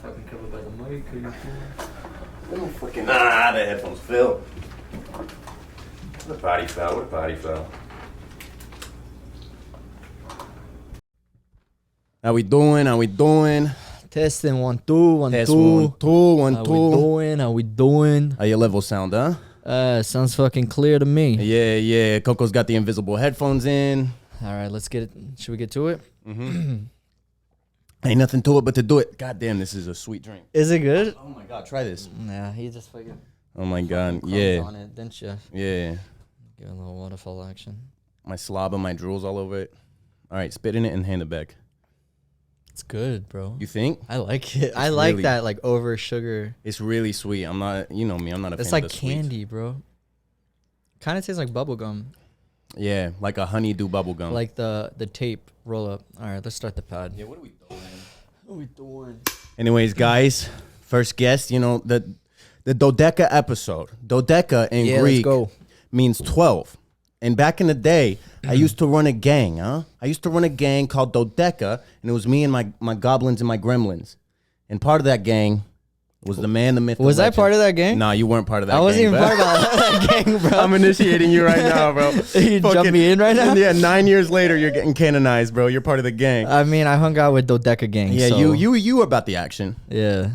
fucking covered by the mic. Are you cool? No fucking the headphones fell. What a body foul. What a body foul. How we doing? How we doing? Testing 1 2 1 Test 2. 1 2 1 2. How we doing? How we doing? How your level sound, huh? Sounds fucking clear to me. Yeah. Coco's got the invisible headphones in. All right, let's get it. Should we get to it? Mm-hmm. Ain't nothing to it but to do it. God damn, this is a sweet drink. Is it good? Oh my god, try this. Nah, he just fucking. Oh my god, On yeah. it, didn't you? Yeah. Give it a little waterfall action. My slob and my drools all over it. All right, spit in it and hand it back. It's good, bro. You think? I like it. I like really, that like over sugar. It's really sweet. I'm not, you know me, I'm not a fan of the sweets. It's like candy, bro. Kind of tastes like bubble gum. Yeah, like a honeydew bubble gum. Like the tape roll up. All right, let's start the pod. Yeah, what are we doing? What are we doing? Anyways, guys, first guest, you know, the Dodeca episode. Dodeca in Greek means 12. And back in the day, I used to run a gang, I used to run a gang called Dodeca, and it was me and my goblins and my gremlins. And part of that gang was the man, the myth, Was I part of that gang? Nah, you weren't part of that gang. I wasn't even part of that gang, bro. I'm initiating you right now, bro. You jump me in right now? Yeah, 9 years later, you're getting canonized, bro. You're part of the gang. I mean, I hung out with Dodeca gang. Yeah, so. you were about the action. Yeah.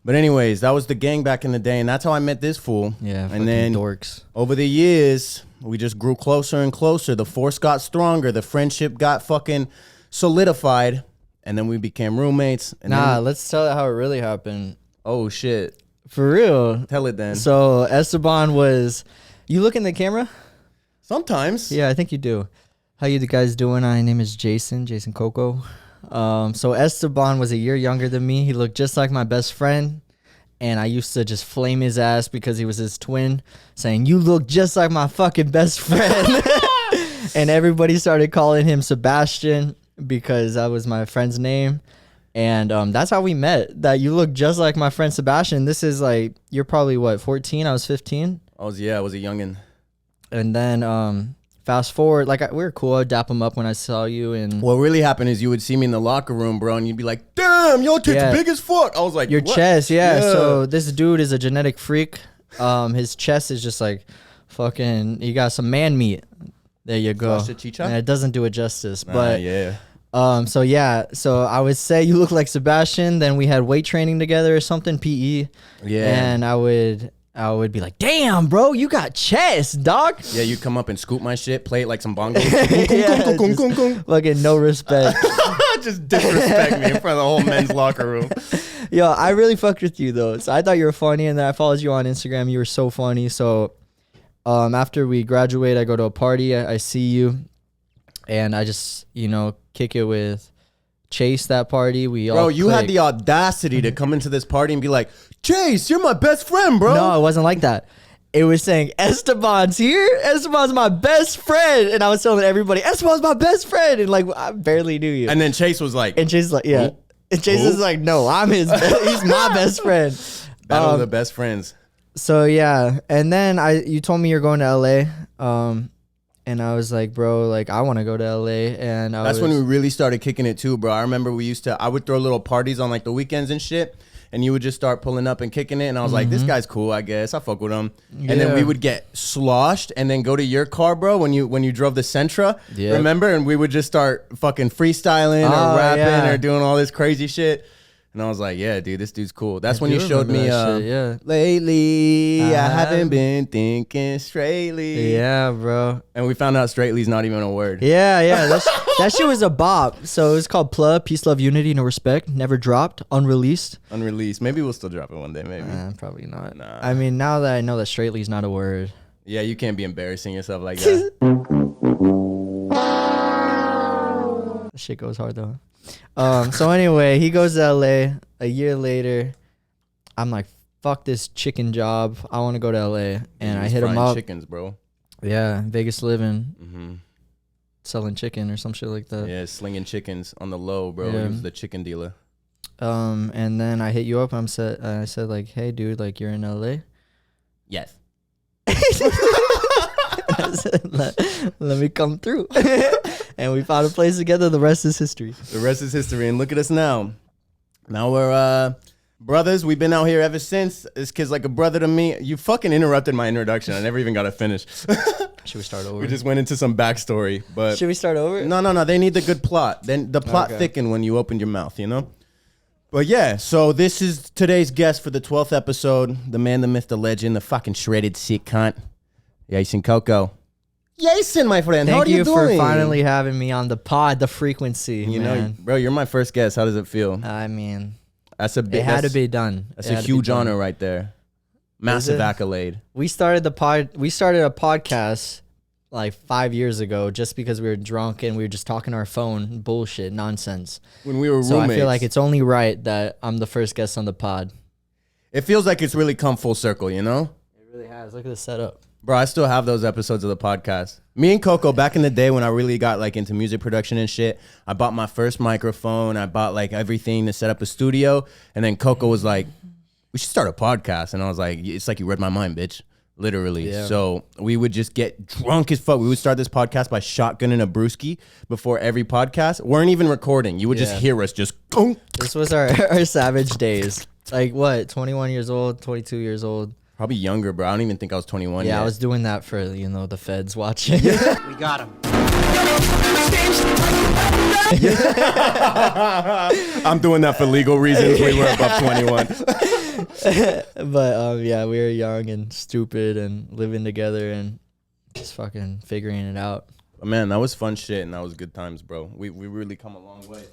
But anyways, that was the gang back in the day, and that's how I met this fool. Yeah, and then dorks. Over the years, we just grew closer and closer. The force got stronger. The friendship got fucking solidified, and then we became roommates. And let's tell it how it really happened. Oh shit, for real. Tell it then. So Esteban was. You look in the camera? Sometimes. Yeah, I think you do. How you guys doing? My name is Jason Koko. So Esteban was a year younger than me. He looked just like my best friend. And I used to just flame his ass because he was his twin, saying, "You look just like my fucking best friend." And everybody started calling him Sebastian because that was my friend's name. And that's how we met. That you look just like my friend Sebastian. This is like, you're probably what, 14? I was 15. I was a youngin'. And then fast forward, like we were cool. I'd dap him up when I saw you. And what really happened is you would see me in the locker room, bro, and you'd be like, "Damn, your tit's big as fuck." I was like, your what? Chest, yeah. So this dude is a genetic freak. His chest is just like fucking. You got some man meat. There you go. And it doesn't do it justice, but yeah. So I would say you look like Sebastian. Then we had weight training together or something, PE. Yeah. And I would be like, "Damn, bro, you got chest, dog." Yeah, you come up and scoop my shit, play it like some bongos. Fucking no respect. Just disrespect me in front of the whole men's locker room. Yo, I really fucked with you though. So I thought you were funny, and then I followed you on Instagram. You were so funny. So after we graduate, I go to a party. I see you, and I just kick it with Chase that party. Bro, you had the audacity to come into this party and be like, "Chase, you're my best friend, bro." No, it wasn't like that. It was saying, "Esteban's here. Esteban's my best friend." And I was telling everybody, "Esteban's my best friend." And like, I barely knew you. And then Chase was like, and Chase is like, yeah. And Chase is like, "No, I'm he's my best friend." Battle of the best friends. So yeah. And then you told me you're going to LA. And I was like, "Bro, like I want to go to LA." And that's when we really started kicking it too, bro. I remember I would throw little parties on like the weekends and shit. And you would just start pulling up and kicking it. And I was like, "This guy's cool, I guess. I fuck with him." Yeah. And then we would get sloshed and then go to your car, bro, when you drove the Sentra. Yep. Remember? And we would just start fucking freestyling or rapping or doing all this crazy shit. And I was like, "Yeah, dude, this dude's cool." That's when you showed me, "Lately, I haven't been thinking straightly." Yeah, bro. And we found out straightly's not even a word. Yeah. That shit was a bop. So it was called Plug, Peace, Love, Unity, No Respect. Never dropped, unreleased. Maybe we'll still drop it one day, maybe. Probably not. Nah. I mean, now that I know that straightly's not a word. Yeah, you can't be embarrassing yourself like that. That shit goes hard though. So anyway, he goes to LA. A year later, I'm like, "Fuck this chicken job. I want to go to LA." And I hit him up. Chickens, bro. Yeah, Vegas living, selling chicken or some shit like that. Yeah, slinging chickens on the low, bro. Yeah. He was the chicken dealer. And then I hit you up. I said like, "Hey, dude, like you're in LA." Yes. I said, let me come through. And we found a place together. The rest is history. The rest is history. And look at us now. Now we're Brothers, we've been out here ever since. This kid's like a brother to me. You fucking interrupted my introduction. I never even got to finish. Should we start over? We just went into some backstory. But should we start over? No. They need the good plot. Then the plot thickened when you opened your mouth, you know? But yeah, so this is today's guest for the 12th episode. The man, the myth, the legend, the fucking shredded sick cunt. Jason Koko. Jason, my friend, how are you doing? Thank you for finally having me on the pod, the Freakquency. You know, bro, you're my first guest. How does it feel? I mean... It had to be done. That's a huge honor right there. Massive accolade. We started a podcast like 5 years ago just because we were drunk and we were just talking on our phone, bullshit, nonsense. When we were roommates. So I feel like it's only right that I'm the first guest on the pod. It feels like it's really come full circle, you know? It really has. Look at the setup. Bro, I still have those episodes of the podcast. Me and Koko, back in the day when I really got like into music production and shit, I bought my first microphone. I bought like everything to set up a studio. And then Koko was like, we should start a podcast. And I was like, it's like you read my mind, bitch. Literally. Yeah. So we would just get drunk as fuck. We would start this podcast by shotgunning a brewski before every podcast. Weren't even recording. You would just hear us just. This was our savage days. Like what? 21 years old, 22 years old. Probably younger, bro. I don't even think I was 21 yet. Yeah, I was doing that for, the feds watching. We got him. I'm doing that for legal reasons. We were above 21. But, yeah, we were young and stupid and living together and just fucking figuring it out. But man, that was fun shit and that was good times, bro. We really come a long way.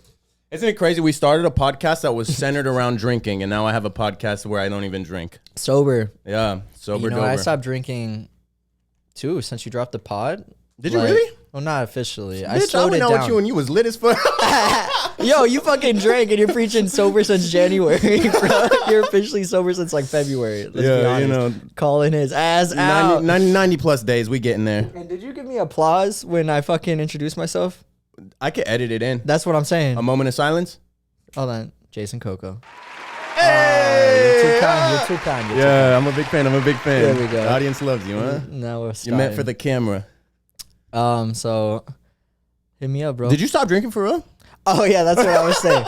Isn't it crazy? We started a podcast that was centered around drinking, and now I have a podcast where I don't even drink. Sober. Yeah, sober. I stopped drinking too since you dropped the pod. Did you really? Well, not officially. Bitch, I slowed it down. with you when you was lit as fuck. Yo, you fucking drank and you're preaching sober since January, bro. You're officially sober since like February. Let's be honest. Calling his ass out. 90 plus days, we getting there. And did you give me applause when I fucking introduced myself? I could edit it in. That's what I'm saying. A moment of silence. Hold on. Jason Koko. Hey! You're too kind. I'm a big fan. There we go. The audience loves you, huh? Now we're starting. You're meant for the camera. So hit me up, bro. Did you stop drinking for real? Oh, yeah, that's what I was saying.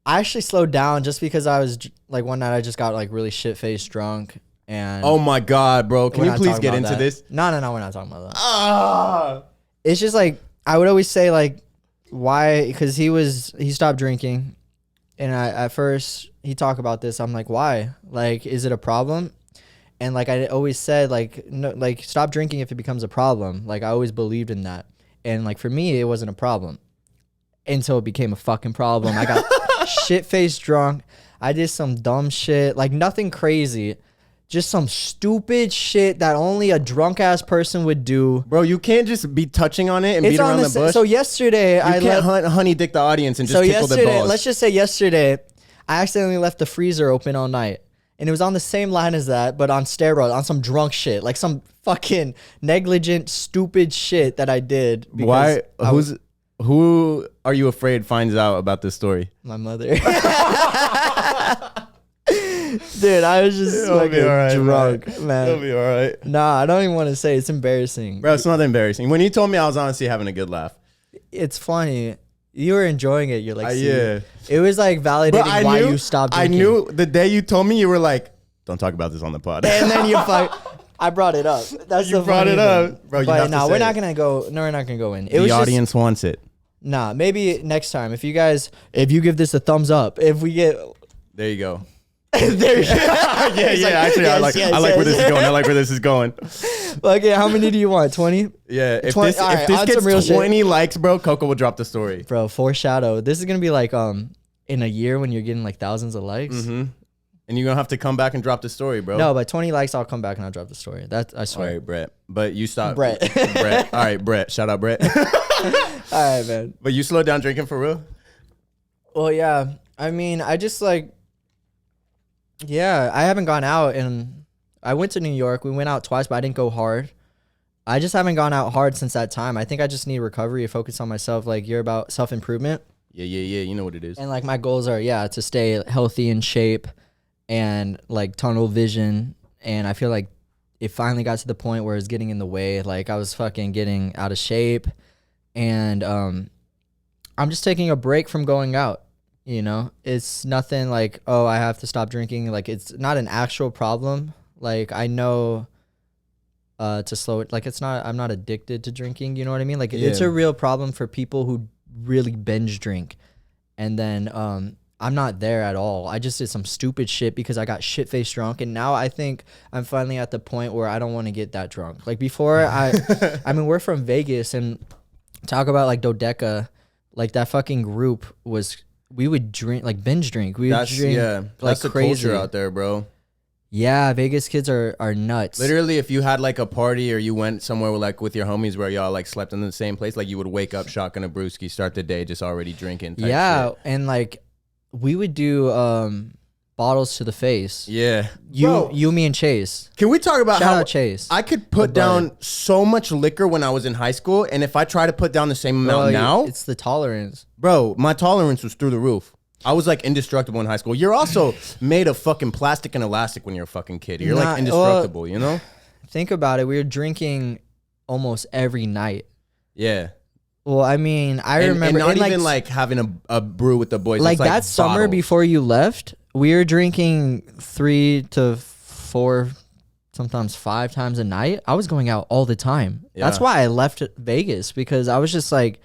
I actually slowed down just because I was, like, one night I just got, like, really shit-faced drunk. And oh, my God, bro. Can you please get into this? No, we're not talking about that. It's just, like, I would always say, like, why? Because he stopped drinking. And at first, he talked about this. I'm like, why? Like, is it a problem? And, like, I always said, like, no, like, stop drinking if it becomes a problem. Like, I always believed in that. And, like, for me, it wasn't a problem. Until it became a fucking problem. I got shit-faced drunk. I did some dumb shit. Like, nothing crazy. Just some stupid shit that only a drunk-ass person would do. Bro, you can't just be touching on it and beat around the bush. So yesterday, I can't honey dick the audience and just tickle their balls. Let's just say yesterday, I accidentally left the freezer open all night. And it was on the same line as that, but on steroids, on some drunk shit. Like some fucking negligent, stupid shit that I did. Why? Who are you afraid finds out about this story? My mother. Dude, I was just fucking drunk, man. It'll be all right. Nah, I don't even want to say. It's embarrassing. Bro, it's not embarrassing. When you told me, I was honestly having a good laugh. It's funny. You were enjoying it. You're like, yeah. It was like validating why you stopped drinking. I knew the day you told me, you were like, don't talk about this on the pod. And then I brought it up. That's you brought it up. Bro, but no, we're not going to go. No, we're not going to go in. The audience wants it. Nah, maybe next time. If you give this a thumbs up, if we get. There you go. There you go. Actually, I like where this is going. I like where this is going. Okay, how many do you want? 20? Yeah, if this gets 20 likes, bro, Koko will drop the story. Bro, foreshadow. This is gonna be like in a year when you're getting like thousands of likes. Mm-hmm. And you're gonna have to come back and drop the story, bro. No, but 20 likes, I'll come back and I'll drop the story. That I swear. All right, Brett. But you stopped. Brett. Brett. All right, Brett. Shout out, Brett. All right, man. But you slowed down drinking for real? Well, yeah. I mean, I just like. Yeah, I haven't gone out, and I went to New York. We went out twice, but I didn't go hard. I just haven't gone out hard since that time. I think I just need recovery, focus on myself. Like, you're about self-improvement. Yeah. You know what it is. And, like, my goals are, to stay healthy in shape and, like, tunnel vision. And I feel like it finally got to the point where it's getting in the way. Like, I was fucking getting out of shape. And I'm just taking a break from going out. You know, it's nothing like, oh, I have to stop drinking. Like, it's not an actual problem. Like, I know to slow it. Like, it's not, I'm not addicted to drinking. You know what I mean? Like, it's a real problem for people who really binge drink. And then I'm not there at all. I just did some stupid shit because I got shit-faced drunk. And now I think I'm finally at the point where I don't want to get that drunk. Like, before, I mean, we're from Vegas, and talk about, like, Dodeca. Like, that fucking group was, we would drink, like, binge drink. We would drink like that's the crazy. culture out there, bro. Yeah, Vegas kids are nuts. Literally, if you had like a party or you went somewhere with your homies where y'all like slept in the same place, like you would wake up, shotgun a brewski, start the day just already drinking. Yeah, shit. and like we would do bottles to the face. Yeah, you, me, and Chase. Can we talk about Shout how out Chase? I could put down so much liquor when I was in high school, and if I try to put down the same amount now, it's the tolerance, bro. My tolerance was through the roof. I was like indestructible in high school. You're also made of fucking plastic and elastic when you're a fucking kid. You're like indestructible, you know? Think about it. We were drinking almost every night. Yeah. Well, I mean, I remember. And not even like having a brew with the boys. Like, it's like that summer before you left, we were drinking 3 to 4, sometimes 5 times a night. I was going out all the time. Yeah. That's why I left Vegas, because I was just like,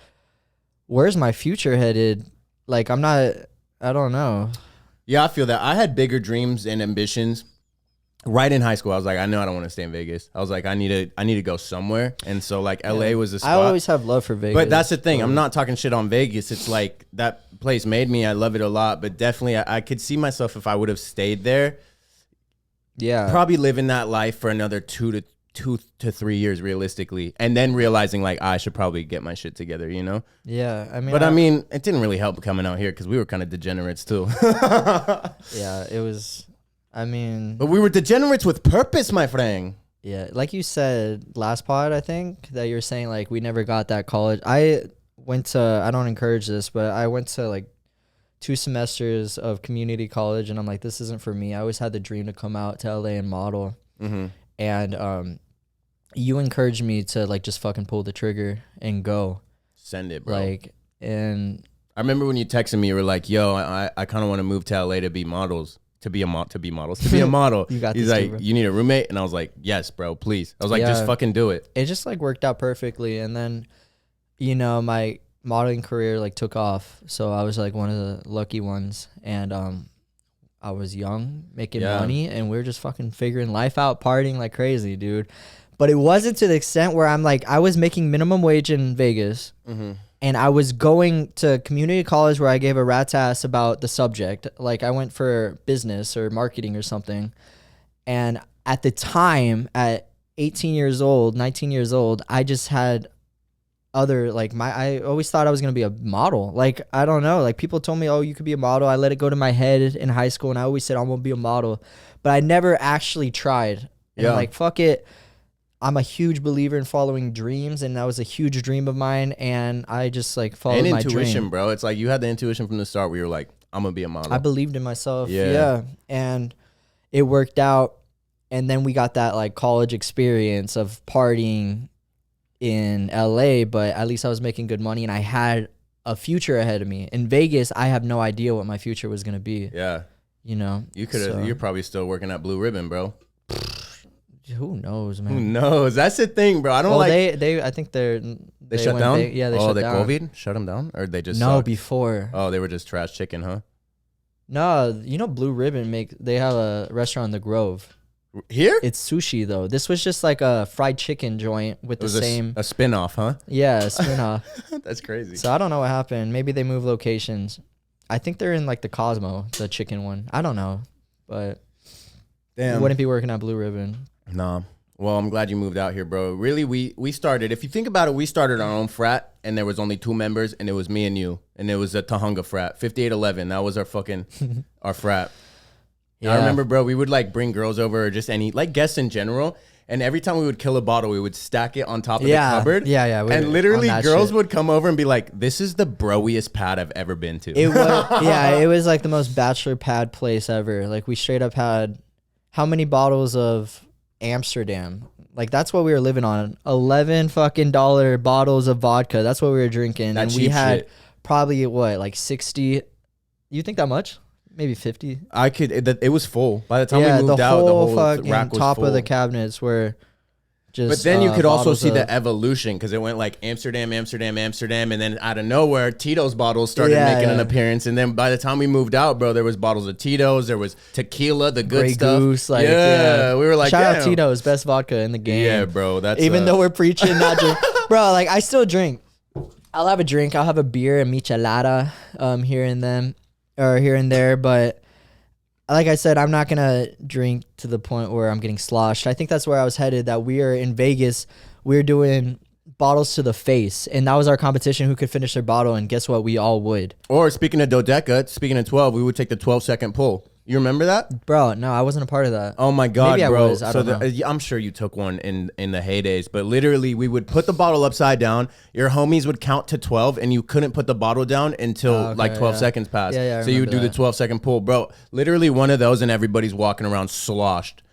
where's my future headed? Like, I don't know. Yeah, I feel that. I had bigger dreams and ambitions right in high school. I was like, I know I don't want to stay in Vegas. I was like, I need to go somewhere. And so like LA was a spot. I always have love for Vegas. But that's the thing. I'm not talking shit on Vegas. It's like that place made me. I love it a lot. But definitely I could see myself if I would have stayed there. Yeah. Probably living that life for another 2 to 3 years realistically, and then realizing like I should probably get my shit together, you know? Yeah, I mean, but I mean, it didn't really help coming out here because we were kind of degenerates too. Yeah, it was. I mean, but we were degenerates with purpose, my friend. Yeah, like you said last pod, I think that you were saying like we never got that college. I don't encourage this, but I went to like 2 semesters of community college, and I'm like, this isn't for me. I always had the dream to come out to LA and model. Mm-hmm. And you encouraged me to like just fucking pull the trigger and go. Send it, bro. Like, and I remember when you texted me, you were like, "Yo, I kind of want to move to LA to be models, to be a model." You got He's this, like, bro. "You need a roommate," and I was like, "Yes, bro, please." I was like, "Just fucking do it." It just like worked out perfectly, and then, you know, my modeling career like took off, so I was like one of the lucky ones, and I was young, making money, and we were just fucking figuring life out, partying like crazy, dude. But it wasn't to the extent where I'm like, I was making minimum wage in Vegas, and I was going to community college where I gave a rat's ass about the subject. Like, I went for business or marketing or something. And at the time, at 18 years old, 19 years old, I just had I always thought I was going to be a model. Like, I don't know. Like, people told me, oh, you could be a model. I let it go to my head in high school, and I always said, I'm going to be a model. But I never actually tried. And I'm like, fuck it. I'm a huge believer in following dreams, and that was a huge dream of mine, and I just, like, followed my dream. Intuition, bro. It's like you had the intuition from the start where you were like, I'm going to be a model. I believed in myself. Yeah. And it worked out, and then we got that, like, college experience of partying in LA, but at least I was making good money, and I had a future ahead of me. In Vegas, I have no idea what my future was going to be. Yeah. You know? You're probably still working at Blue Ribbon, bro. Who knows, man? Who knows? That's the thing, bro. I don't I think they shut down? they shut down. COVID shut them down? Or they just sucked? Before. Oh, they were just trash chicken, huh? No, you know Blue Ribbon they have a restaurant in the Grove. Here? It's sushi though. This was just like a fried chicken joint with the same a spin-off, huh? Yeah, a spin-off. That's crazy. So I don't know what happened. Maybe they moved locations. I think they're in like the Cosmo, the chicken one. I don't know, but damn, wouldn't be working at Blue Ribbon. Nah. Well, I'm glad you moved out here, bro. Really, we started, if you think about it, we started our own frat, and there was only 2 members, and it was me and you, and it was a Tahunga frat, 5811. That was our fucking, our frat. Yeah. I remember, bro, we would like bring girls over, or just any, like guests in general, and every time we would kill a bottle, we would stack it on top of the cupboard. Yeah. And literally girls would come over and be like, this is the broiest pad I've ever been to. It was, it was like the most bachelor pad place ever. Like, we straight up had, how many bottles of Amsterdam? Like, that's what we were living on. $11 fucking bottles of vodka. That's what we were drinking. That and we had probably like 60 You think that much? Maybe 50. It was full by the time we moved the out. The whole fucking rack was top full. of the cabinets were just. But then you could also bottles see of- the evolution because it went like Amsterdam, Amsterdam, Amsterdam, and then out of nowhere, Tito's bottles started making an appearance. And then by the time we moved out, bro, there was bottles of Tito's, there was tequila, the good Grey stuff. Goose, like, we were like, shout out damn. Tito's, best vodka in the game. Yeah, bro, that's even though we're preaching not drink, bro. Like I still drink. I'll have a drink. I'll have a beer, a michelada, here and there, but. Like I said, I'm not going to drink to the point where I'm getting sloshed. I think that's where I was headed, that we are in Vegas. We're doing bottles to the face. And that was our competition, who could finish their bottle. And guess what? We all would. Or speaking of dodeca, speaking of 12, we would take the 12-second pull. You remember that? Bro, no, I wasn't a part of that. Oh my God, Maybe bro. I was. I don't know. I'm sure you took one in the heydays, but literally we would put the bottle upside down. Your homies would count to 12 and you couldn't put the bottle down until like 12 seconds passed. Yeah, so you would do the 12-second pull. Bro, literally one of those and everybody's walking around sloshed.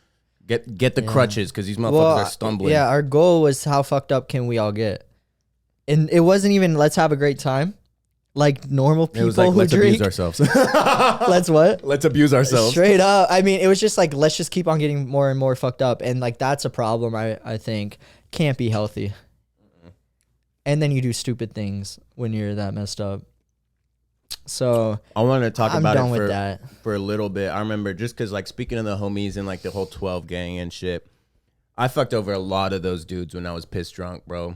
Get the crutches because these motherfuckers are stumbling. Yeah, our goal was how fucked up can we all get? And it wasn't even let's have a great time. Like normal people it was like, who let's drink. abuse ourselves. Let's what? Let's abuse ourselves. Straight up. I mean, it was just like, let's just keep on getting more and more fucked up. And like, that's a problem, I think. Can't be healthy. And then you do stupid things when you're that messed up. So I want to talk about done it with that. for a little bit. I remember just because like speaking of the homies and like the whole 12 gang and shit, I fucked over a lot of those dudes when I was pissed drunk, bro.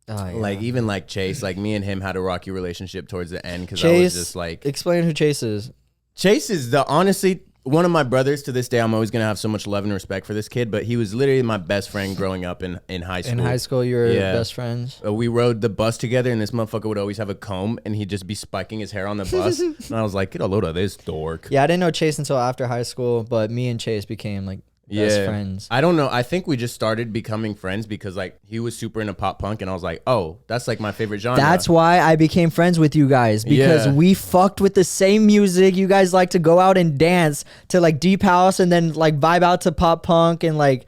Oh, yeah. Like even like Chase, like me and him had a rocky relationship towards the end because I Chase, was just like, explain who Chase is. Chase is honestly one of my brothers to this day. I'm always gonna have so much love and respect for this kid, but he was literally my best friend growing up in high school. In high school, you were best friends. We rode the bus together, and this motherfucker would always have a comb, and he'd just be spiking his hair on the bus. And I was like, get a load of this dork. Yeah, I didn't know Chase until after high school, but me and Chase became like best friends. I don't know. I think we just started becoming friends because like he was super into pop punk, and I was like, oh, that's like my favorite genre. That's why I became friends with you guys, because we fucked with the same music. You guys like to go out and dance to like deep house and then like vibe out to pop punk, and like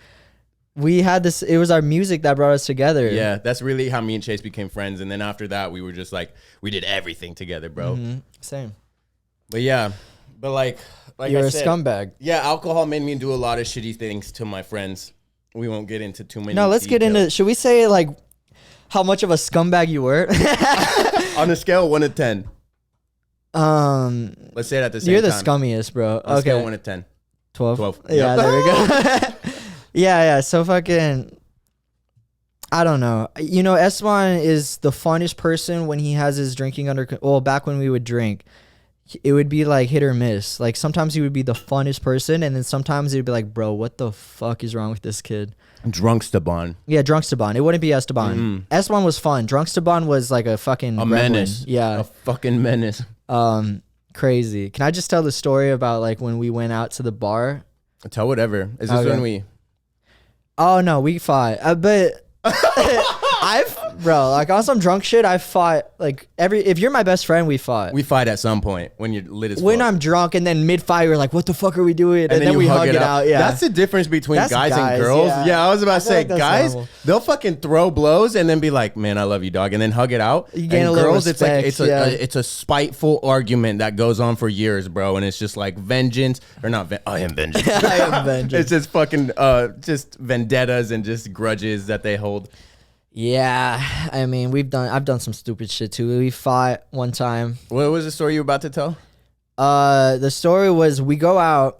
we had this, it was our music that brought us together. Yeah, that's really how me and Chase became friends. And then after that, we were just like, we did everything together, bro. Mm-hmm. Same. But yeah, but like You're I a said, scumbag. Yeah, alcohol made me do a lot of shitty things to my friends. We won't get into too many. No, let's get into, should we say like how much of a scumbag you were? On a scale of 1 to 10. Let's say it at the same time. You're the scummiest, bro. On a scale of 1 to 10. 12. 12. Yeah, Yep. there we go. Yeah. So fucking, I don't know. You know, Esteban is the funnest person when he has his drinking under. Well, back when we would drink, it would be like hit or miss. Like sometimes he would be the funnest person, and then sometimes it would be like, bro, what the fuck is wrong with this kid? Drunkstaban. Yeah, Drunkstaban. It wouldn't be Esteban. Esteban was fun. Drunkstaban was like a fucking gremlin. Menace. Yeah, A fucking menace. crazy. Can I just tell the story about like when we went out to the bar? Tell whatever. Is this Okay. when we... Oh no, we fought. But bro, like on some drunk shit, I fought like if you're my best friend, we fought. We fight at some point when you're lit as When fuck. I'm drunk and then mid fight, we're like, what the fuck are we doing? And then you we hug it out. Yeah. That's the difference between That's guys guys, and girls. yeah. Yeah, I was about to I feel say, like that's guys, normal. they'll fucking throw blows and then be like, man, I love you, dog. And then hug it out. You gain and a little girls, respect, it's like, it's a spiteful argument that goes on for years, bro. And it's just like vengeance or not. I am vengeance. I am vengeance. It's just fucking, just vendettas and just grudges that they hold. Yeah, I mean, I've done some stupid shit too. We fought one time. What was the story you were about to tell? The story was we go out.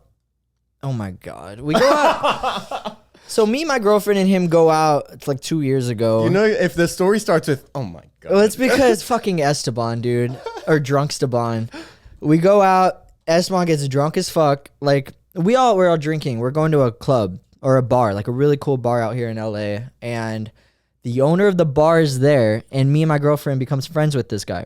Oh my god, we go out. So me, my girlfriend, and him go out. It's like 2 years ago. You know, if the story starts with, oh my god. Well, it's because fucking Esteban, dude, or Drunkstaban. We go out. Esteban gets drunk as fuck. Like we're all drinking. We're going to a club or a bar, like a really cool bar out here in LA, and the owner of the bar is there, and me and my girlfriend becomes friends with this guy.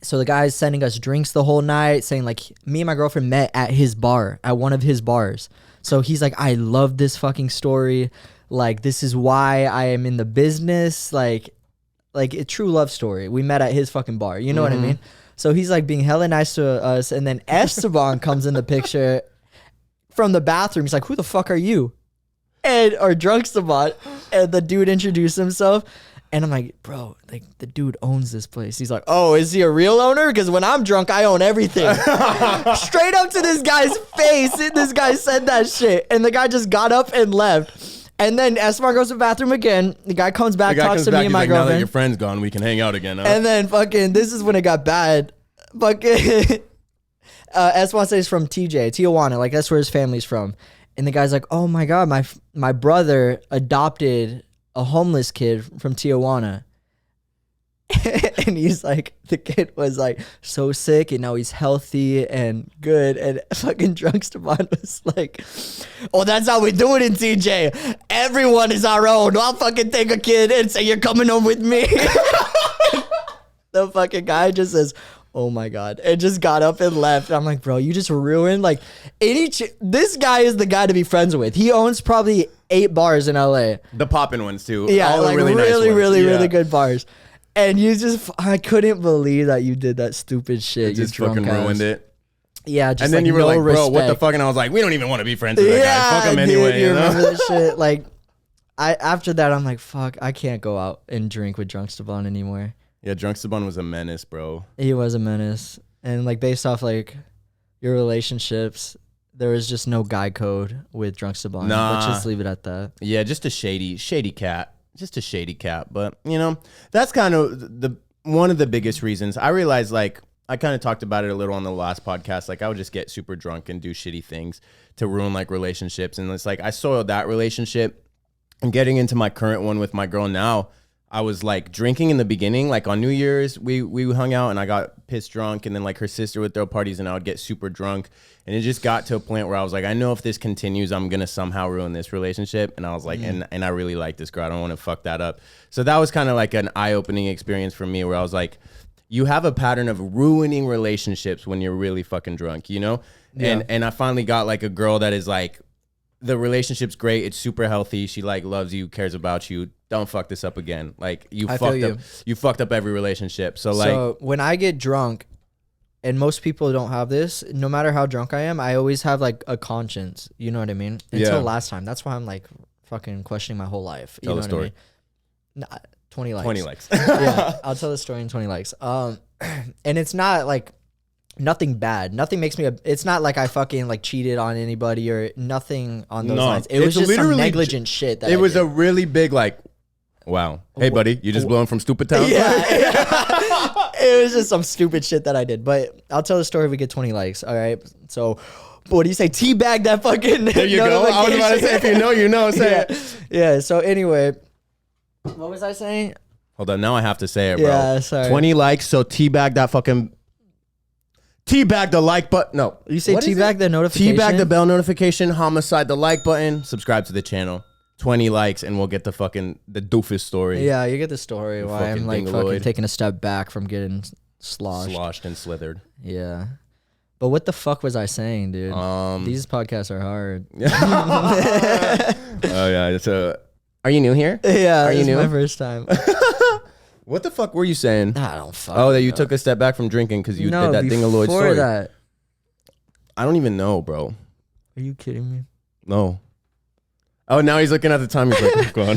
So the guy's sending us drinks the whole night, saying like me and my girlfriend met at his bar, at one of his bars. So he's like, I love this fucking story. Like, this is why I am in the business. Like a true love story. We met at his fucking bar. You know what I mean? So he's like being hella nice to us. And then Esteban comes in the picture from the bathroom. He's like, who the fuck are you? Or Drunkstaban. And the dude introduced himself. And I'm like, bro, like the dude owns this place. He's like, oh, is he a real owner? Because when I'm drunk, I own everything. Straight up to this guy's face. This guy said that shit. And the guy just got up and left. And then Esteban goes to the bathroom again. The guy comes back, talks to me and my girlfriend. Now that your friend's gone, we can hang out again. Huh? And then fucking, this is when it got bad. Fucking, Esteban says he's from Tijuana. Like that's where his family's from. And the guy's like, oh my God, my brother adopted a homeless kid from Tijuana. And he's like, the kid was like so sick and now he's healthy and good. And fucking Drunkstaban was like, oh, that's how we do it in TJ. Everyone is our own. I'll fucking take a kid and say, you're coming home with me. The fucking guy just says, oh my God. And just got up and left. I'm like, bro, you just ruined like this guy is the guy to be friends with. He owns probably 8 bars in LA. The poppin' ones too. Yeah, all like the really, nice ones. really good bars. And you just, I couldn't believe that you did that stupid shit. It just fucking ruined it. Yeah, just and then like you were no like, bro, respect. what the fuck? And I was like, we don't even want to be friends with that guy. Fuck him anyway. You remember that shit? Like, after that, I'm like, fuck, I can't go out and drink with Drunkstaban anymore. Yeah, Drunkstaban was a menace, bro. He was a menace. And like based off like your relationships, there was just no guy code with Drunkstaban. Nah. Let's just leave it at that. Yeah, just a shady cat. Just a shady cat. But, you know, that's kind of one of the biggest reasons. I realized, like, I kind of talked about it a little on the last podcast. Like, I would just get super drunk and do shitty things to ruin, like, relationships. And it's like, I soiled that relationship. And getting into my current one with my girl now, I was like drinking in the beginning, like on New Year's, we hung out and I got pissed drunk, and then like her sister would throw parties and I would get super drunk, and it just got to a point where I was like, I know if this continues, I'm gonna somehow ruin this relationship. And I was like, and I really like this girl, I don't want to fuck that up. So that was kind of like an eye-opening experience for me, where I was like, you have a pattern of ruining relationships when you're really fucking drunk, you know? Yeah. And I finally got like a girl that is like, the relationship's great, it's super healthy, she like loves you, cares about you, don't fuck this up again. Like you fucked up every relationship. So when I get drunk, and most people don't have this, no matter how drunk I am, I always have like a conscience, you know what I mean? Until last time. That's why I'm like fucking questioning my whole life. You tell know the story. What I mean? 20 likes. 20 likes. Yeah, I'll tell the story in 20 likes. And it's not like nothing bad. Nothing makes me it's not like I fucking like cheated on anybody or nothing on those lines. It was just some negligent shit that it was a really big like, wow, hey buddy, you just blowing from stupid town? Yeah. It was just some stupid shit that I did. But I'll tell the story if we get 20 likes. All right. So what do you say? Teabag that fucking there you go. I was about to say, if you know, you know. Say it. Yeah. So anyway, what was I saying? Hold on, now I have to say it, bro. Yeah, sorry. 20 likes, so teabag that fucking... Teabag the like button. No. You say teabag the notification? Teabag the bell notification, homicide the like button, subscribe to the channel. 20 likes and we'll get the fucking the doofus story. Yeah, you get the story why I'm like fucking taking a step back from getting sloshed and slithered. Yeah. But what the fuck was I saying, dude? These podcasts are hard. Oh yeah. So are you new here? Yeah, are you new? My first time. What the fuck were you saying? I don't fuck. Oh, that you took a step back from drinking because you did that thing of Lloyd's story. That. I don't even know, bro. Are you kidding me? No. Oh, now he's looking at the time. He's like, go on.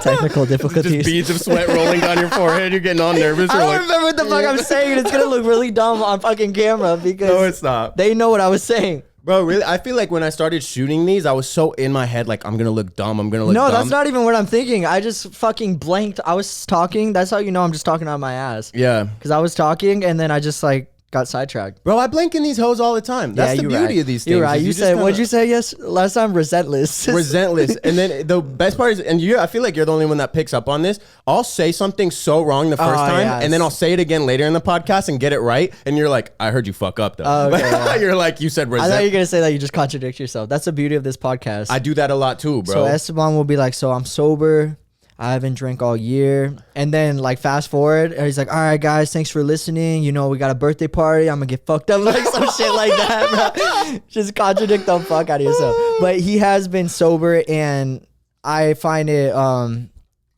Technical difficulties. Just beads of sweat rolling down your forehead. You're getting all nervous. I don't remember what the fuck I'm saying. It's gonna look really dumb on fucking camera because no, it's not. They know what I was saying. Bro, really? I feel like when I started shooting these, I was so in my head, like, I'm gonna look dumb. I'm gonna look dumb. No, that's not even what I'm thinking. I just fucking blanked. I was talking. That's how you know I'm just talking out of my ass. Yeah. Because I was talking and then I just like got sidetracked. Bro, I blank in these hoes all the time. That's the beauty of these things. You're right. You said, what'd you say last time? Resentless. Resentless. And then the best part is, and I feel like you're the only one that picks up on this. I'll say something so wrong the first time, and then I'll say it again later in the podcast and get it right. And you're like, I heard you fuck up though. Okay, you're like, you said resent. I thought you were going to say that you just contradict yourself. That's the beauty of this podcast. I do that a lot too, bro. So Esteban will be like, so I'm sober. I haven't drank all year. And then like fast forward, and he's like, all right, guys, thanks for listening. You know, we got a birthday party. I'm gonna get fucked up, like some shit like that, bro. Just contradict the fuck out of yourself. But he has been sober, and I find it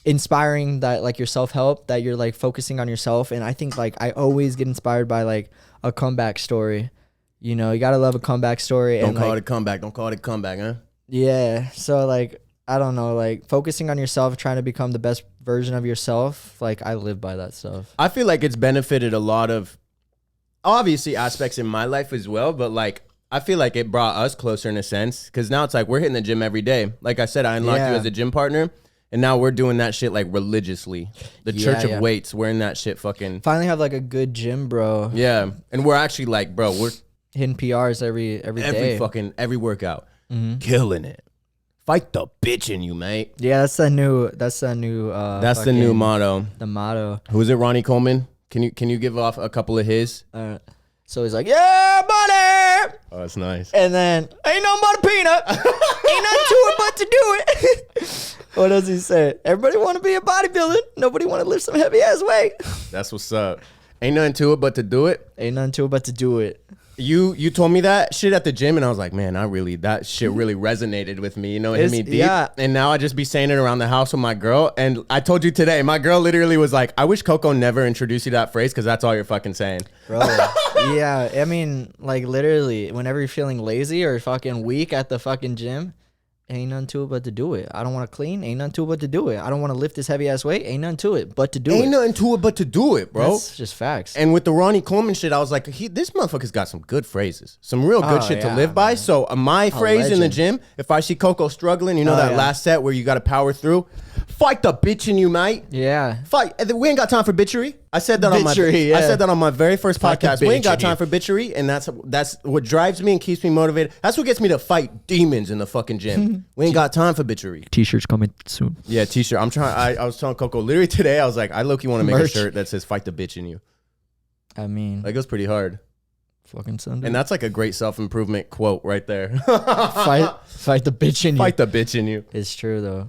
inspiring that like your self-help, that you're like focusing on yourself. And I think like I always get inspired by like a comeback story. You know, you gotta love a comeback story. Don't call it a comeback. Don't call it a comeback, huh? Yeah. So like I don't know, like focusing on yourself, trying to become the best version of yourself. Like I live by that stuff. I feel like it's benefited a lot of obviously aspects in my life as well, but like I feel like it brought us closer in a sense because now it's like we're hitting the gym every day. Like I said, I unlocked you as a gym partner. And now we're doing that shit like religiously. The Church of Weights, we're in that shit fucking. Finally have like a good gym, bro. Yeah. And we're actually like, bro, we're hitting PRs every day. Every workout. Killing it. Fight the bitch in you, mate. Yeah, that's the new that's the new motto. The motto. Who is it, Ronnie Coleman? Can you give off a couple of his? So he's like, yeah, buddy. Oh, that's nice. And then, ain't nothing but a peanut. Ain't nothing to it but to do it. What does he say? Everybody want to be a bodybuilder. Nobody want to lift some heavy ass weight. That's what's up. Ain't nothing to it but to do it. Ain't nothing to it but to do it. You told me that shit at the gym, and I was like, man, that shit really resonated with me. You know, it hit me deep. Yeah. And now I just be saying it around the house with my girl. And I told you today, my girl literally was like, I wish Koko never introduced you to that phrase because that's all you're fucking saying. Bro, yeah. I mean, like literally, whenever you're feeling lazy or fucking weak at the fucking gym, ain't nothing to it but to do it. I don't want to clean. Ain't nothing to it but to do it. I don't want to lift this heavy ass weight. Ain't nothing to it but to do it. Ain't nothing to it but to do it, bro. That's just facts. And with the Ronnie Coleman shit, I was like, this motherfucker's got some good phrases. Some real good shit to live by. So my phrase in the gym, if I see Koko struggling, you know that last set where you got to power through? Fight the bitch in you, mate. Yeah. Fight. We ain't got time for bitchery. I said that I said that on my very first podcast. We ain't got time for bitchery, and that's what drives me and keeps me motivated. That's what gets me to fight demons in the fucking gym. We ain't got time for bitchery. T-shirts coming soon. Yeah, T-shirt. I was telling Koko literally today. I was like, I low-key want to make a shirt that says "Fight the bitch in you." I mean, that goes pretty hard. Fucking Sunday. And that's like a great self-improvement quote right there. Fight the bitch in you. Fight the bitch in you. It's true though.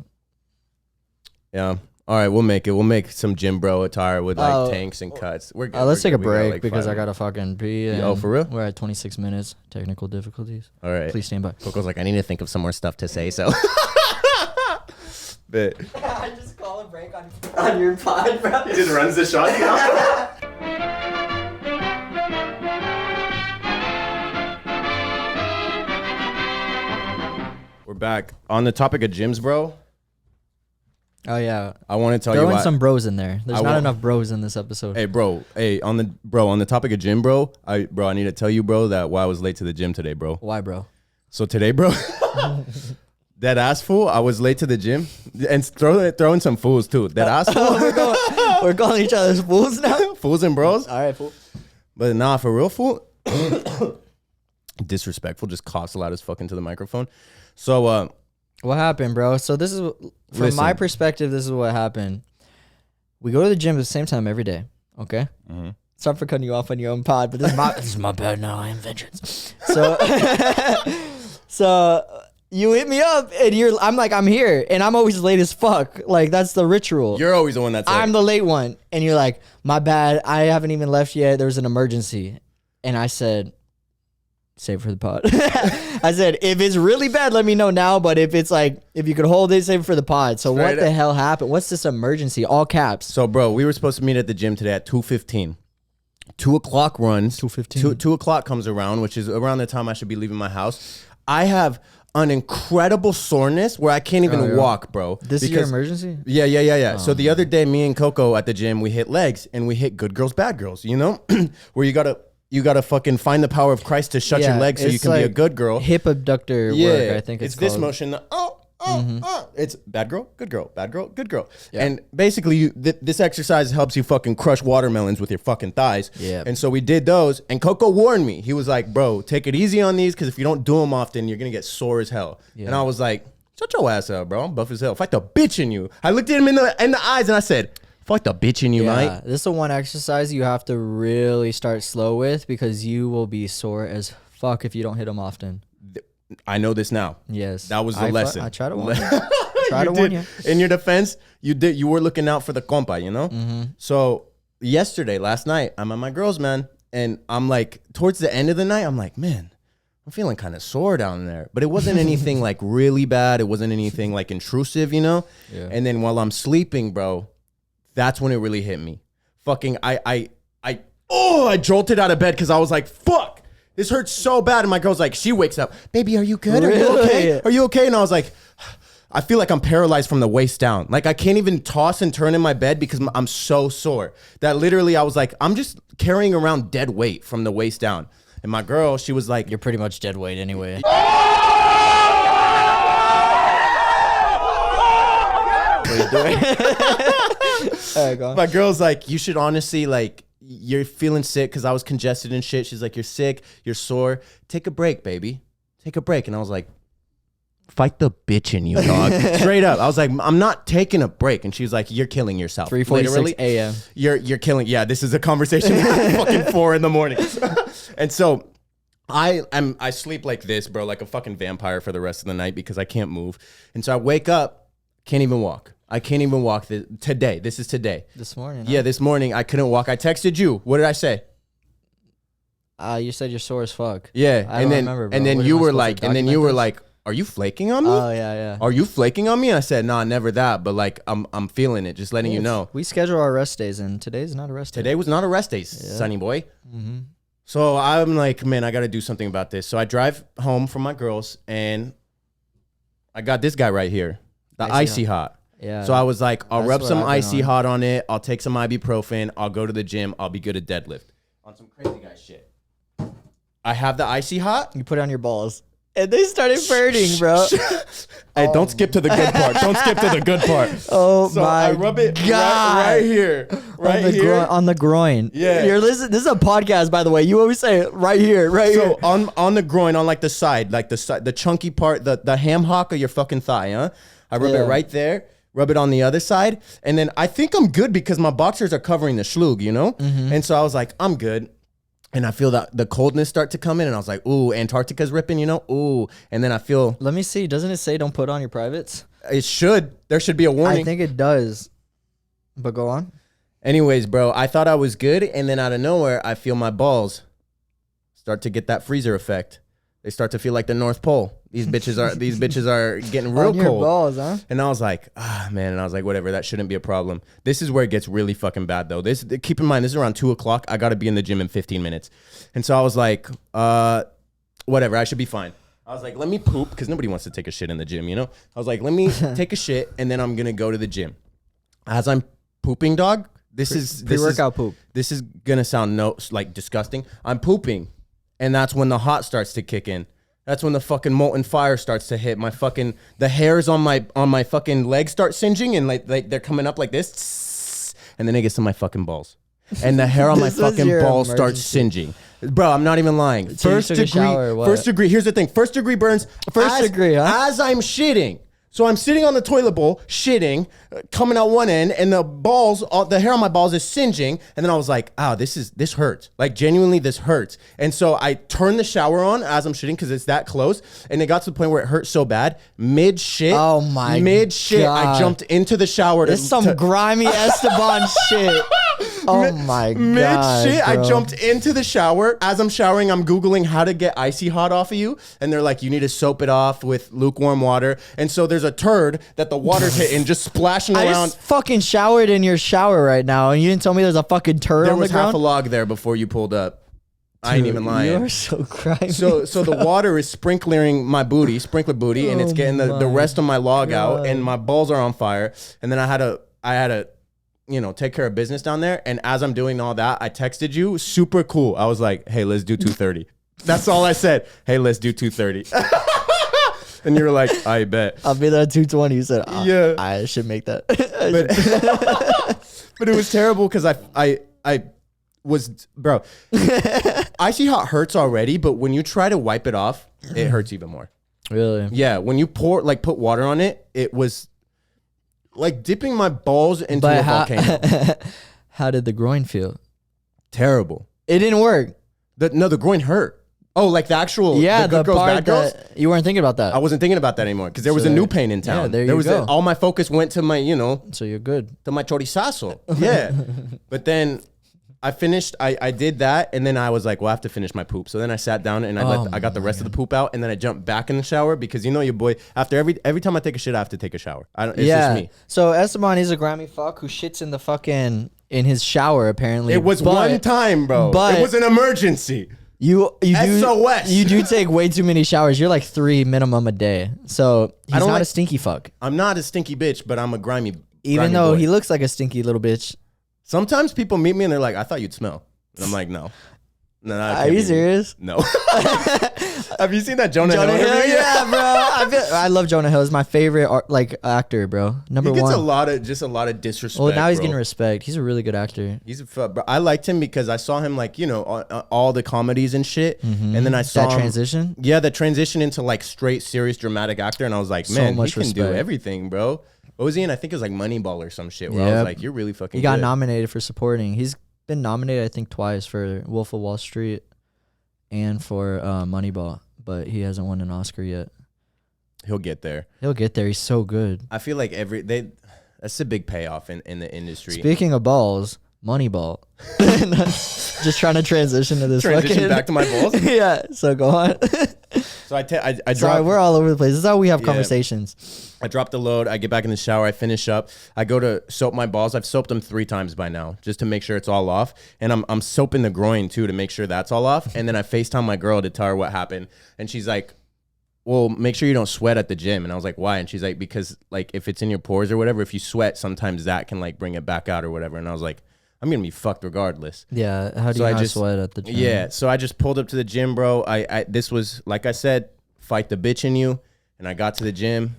Yeah. All right, we'll make it. We'll make some gym bro attire with like tanks and cuts. We're good. Let's take a break because I gotta fucking pee. Oh, for real? We're at 26 minutes. Technical difficulties. All right. Please stand by. Coco's like, I need to think of some more stuff to say. So. But I just call a break on your pod, bro. He just runs the shot. We're back on the topic of gyms, bro. Oh yeah, I want to tell you. Throw in some bros in there. There's not enough bros in this episode. Hey, bro. Hey, on the topic of gym, bro. I need to tell you, bro, that why I was late to the gym today, bro. Why, bro? So today, bro, that ass fool. I was late to the gym and throwing some fools too. That ass fool. We're calling each other fools now. Fools and bros. All right, fool. But nah, for real, fool. Disrespectful. Just coughs loud as fuck into the microphone. So what happened, bro? So this is from my perspective. This is what happened. We go to the gym at the same time every day. Okay. Mm-hmm. Sorry for cutting you off on your own pod, but this is my bad now. I am vengeance. So you hit me up and I'm like, I'm here, and I'm always late as fuck. Like that's the ritual. You're always the one that's late. I'm the late one, and you're like, my bad. I haven't even left yet. There was an emergency, and I said, save it for the pod. I said, if it's really bad, let me know now. But if it's like, if you could hold it, save it for the pod. So what the hell happened? What's this emergency? All caps. So, bro, we were supposed to meet at the gym today at 2:15. 2 o'clock runs. 2:15. 2 o'clock comes around, which is around the time I should be leaving my house. I have an incredible soreness where I can't even walk, bro. This is your emergency? Yeah. So the other day, me and Koko at the gym, we hit legs and we hit good girls, bad girls, you know? Where you gotta fucking find the power of Christ to shut your legs so you can be a good girl. Hip abductor work, I think it's called. This motion. It's bad girl, good girl, bad girl, good girl. Yeah. And basically, this exercise helps you fucking crush watermelons with your fucking thighs. Yeah. And so we did those, and Koko warned me. He was like, bro, take it easy on these, because if you don't do them often, you're going to get sore as hell. Yeah. And I was like, shut your ass up, bro. I'm buff as hell. Fight the bitch in you. I looked at him in the eyes, and I said, fuck the bitch in you, mate. This is the one exercise you have to really start slow with, because you will be sore as fuck if you don't hit them often. I know this now. Yes. That was the lesson. I try to warn you. Try to warn you. In your defense, you were looking out for the compa, you know? Mm-hmm. So last night, I'm at my girls, man. And I'm like, towards the end of the night, I'm like, man, I'm feeling kind of sore down there. But it wasn't anything like really bad. It wasn't anything like intrusive, you know? Yeah. And then while I'm sleeping, bro, that's when it really hit me. Fucking, I jolted out of bed because I was like, fuck. This hurts so bad. And my girl's like, she wakes up, baby, are you good? Are you okay? Are you okay? And I was like, I feel like I'm paralyzed from the waist down. Like I can't even toss and turn in my bed because I'm so sore that literally I was like, I'm just carrying around dead weight from the waist down. And my girl, she was like, You're pretty much dead weight anyway. What are you doing? All right, go on. My girl's like, you should honestly, like, you're feeling sick because I was congested and shit. She's like, you're sick, you're sore. Take a break, baby. Take a break. And I was like, fight the bitch in you, dog. Straight up. I was like, I'm not taking a break. And she was like, you're killing yourself. 3:46 a.m. You're killing. Yeah, this is a conversation at fucking 4 in the morning. And so I sleep like this, bro, like a fucking vampire for the rest of the night because I can't move. And so I wake up, can't even walk. I can't even walk today. This is today. This morning. Yeah, this morning I couldn't walk. I texted you. What did I say? You said you're sore as fuck. Yeah, I don't remember, bro. and then What you am I were supposed like, to and then you document were this? like, are you flaking on me? Oh yeah. Are you flaking on me? And I said, nah, never that. But like, I'm feeling it. Just letting you know. We schedule our rest days, and today's not a rest day. Today was not a rest day, sonny boy. Mm-hmm. So I'm like, man, I got to do something about this. So I drive home from my girls, and I got this guy right here, the Icy Hot. Yeah. So I was like, I'll That's rub what some I've been Icy on. Hot on it. I'll take some ibuprofen. I'll go to the gym. I'll be good at deadlift. On some crazy guy shit. I have the Icy Hot. You put it on your balls, and they started burning, bro. Hey, don't skip to the good part. Don't skip to the good part. Oh So my I rub it God. right here. Right on the here. on the groin. Yeah. You're listening. This is a podcast, by the way. You always say it right here, right here. So on the groin, on like the side, the chunky part, the ham hock of your fucking thigh, huh? I rub it right there. Rub it on the other side. And then I think I'm good because my boxers are covering the schlug, you know? Mm-hmm. And so I was like, I'm good. And I feel that the coldness start to come in. And I was like, ooh, Antarctica's ripping, you know? Ooh. And then I feel Let me see. Doesn't it say don't put on your privates? it should. There should be a warning. I think it does. But go on. Anyways, bro, I thought I was good. And then out of nowhere, I feel my balls start to get that freezer effect. They start to feel like the North Pole. These bitches are getting real on your cold. balls, huh? And I was like, man. And I was like, whatever, that shouldn't be a problem. This is where it gets really fucking bad, though. Keep in mind, this is around 2 o'clock. I got to be in the gym in 15 minutes. And so I was like, whatever, I should be fine. I was like, let me poop, because nobody wants to take a shit in the gym, you know? I was like, let me take a shit, and then I'm going to go to the gym. As I'm pooping, dog, Pre-workout poop. This is going to sound disgusting. I'm pooping, and that's when the hot starts to kick in. That's when the fucking molten fire starts to hit. The hairs on my fucking legs start singeing, and like they're coming up like this, and then it gets to my fucking balls, and the hair on my fucking balls starts singeing. Bro, I'm not even lying. So you took a shower or what? First degree. Here's the thing. First degree burns. First degree, huh? As I'm shitting. So I'm sitting on the toilet bowl, shitting, coming out one end, and the hair on my balls is singeing. And then I was like, this hurts. Like, genuinely, this hurts. And so I turned the shower on as I'm shitting because it's that close. And it got to the point where it hurt so bad. Mid-shit, I jumped into the shower. This is some grimy Esteban shit. Oh my God. Mid-shit, I bro. jumped into the shower. As I'm showering, I'm Googling how to get Icy Hot off of you. And they're like, you need to soap it off with lukewarm water. And so there's a turd that the water's hitting, just splashing I around. just fucking showered in your shower right now, and you didn't tell me there's a fucking turd There on the was half ground? a log there before you pulled up. I ain't even lying. You're so grimy. So the water is sprinkler booty, and it's getting the rest of my log out, and my balls are on fire. And then I had to, take care of business down there. And as I'm doing all that, I texted you, super cool. I was like, hey, let's do 2:30. That's all I said. Hey, let's do 2:30. And you were like, I bet. I'll be there at 2:20. You said, Yeah. I should make that. But it was terrible because I was, bro, Icy Hot hurts already, but when you try to wipe it off, it hurts even more. Really? Yeah, when you put water on it, it was like dipping my balls into a volcano. How did the groin feel? Terrible. It didn't work. The groin hurt. Oh, like the actual Yeah, the good the girls, part bad girls? that you weren't thinking about that. I wasn't thinking about that anymore because there was a new pain in town. Yeah, there you go. All my focus went to my, So you're good. to my chorizazo. Yeah. But then I finished, I did that, and then I was like, well, I have to finish my poop. So then I sat down and I got the rest of the poop out, and then I jumped back in the shower because your boy, after every time I take a shit, I have to take a shower. It's just me. So Esteban is a grimy fuck who shits in his shower apparently. It was one time, bro. but- it was an emergency. SOS. You do take way too many showers. You're like 3 minimum a day. So he's not a stinky fuck. I'm not a stinky bitch, but I'm a grimy. Even though boy. he looks like a stinky little bitch. Sometimes people meet me and they're like, "I thought you'd smell," and I'm like, "No." No, Are you serious? No. Have you seen that Jonah Hill? Yeah, bro. I love Jonah Hill. He's my favorite actor, bro. Number one. He gets a lot of disrespect. Well, now he's getting respect. He's a really good actor. Bro, I liked him because I saw him like, all the comedies and shit. Mm-hmm. And then I saw that transition. Yeah, the transition into like straight, serious, dramatic actor. And I was like, man, he can do everything, bro. What was he in? I think it was like Moneyball or some shit. Where I was like, you're really fucking. He got nominated for supporting. He's been nominated, I think, twice for Wolf of Wall Street and for Moneyball, but he hasn't won an Oscar yet. He'll get there. He's so good. I feel like that's a big payoff in the industry. Speaking of balls, Moneyball. Just trying to transition to this. Back to my balls. Yeah. So go on. So I dropped. Sorry, we're all over the place. This is how we have conversations. I drop the load. I get back in the shower. I finish up. I go to soap my balls. I've soaped them 3 times by now just to make sure it's all off. And I'm soaping the groin too to make sure that's all off. And then I FaceTime my girl to tell her what happened. And she's like, well, make sure you don't sweat at the gym. And I was like, why? And she's like, because like if it's in your pores or whatever, if you sweat, sometimes that can like bring it back out or whatever. And I was like, I'm going to be fucked regardless. Yeah. How do you not sweat at the gym? Yeah. So I just pulled up to the gym, bro. This was, like I said, fight the bitch in you. And I got to the gym.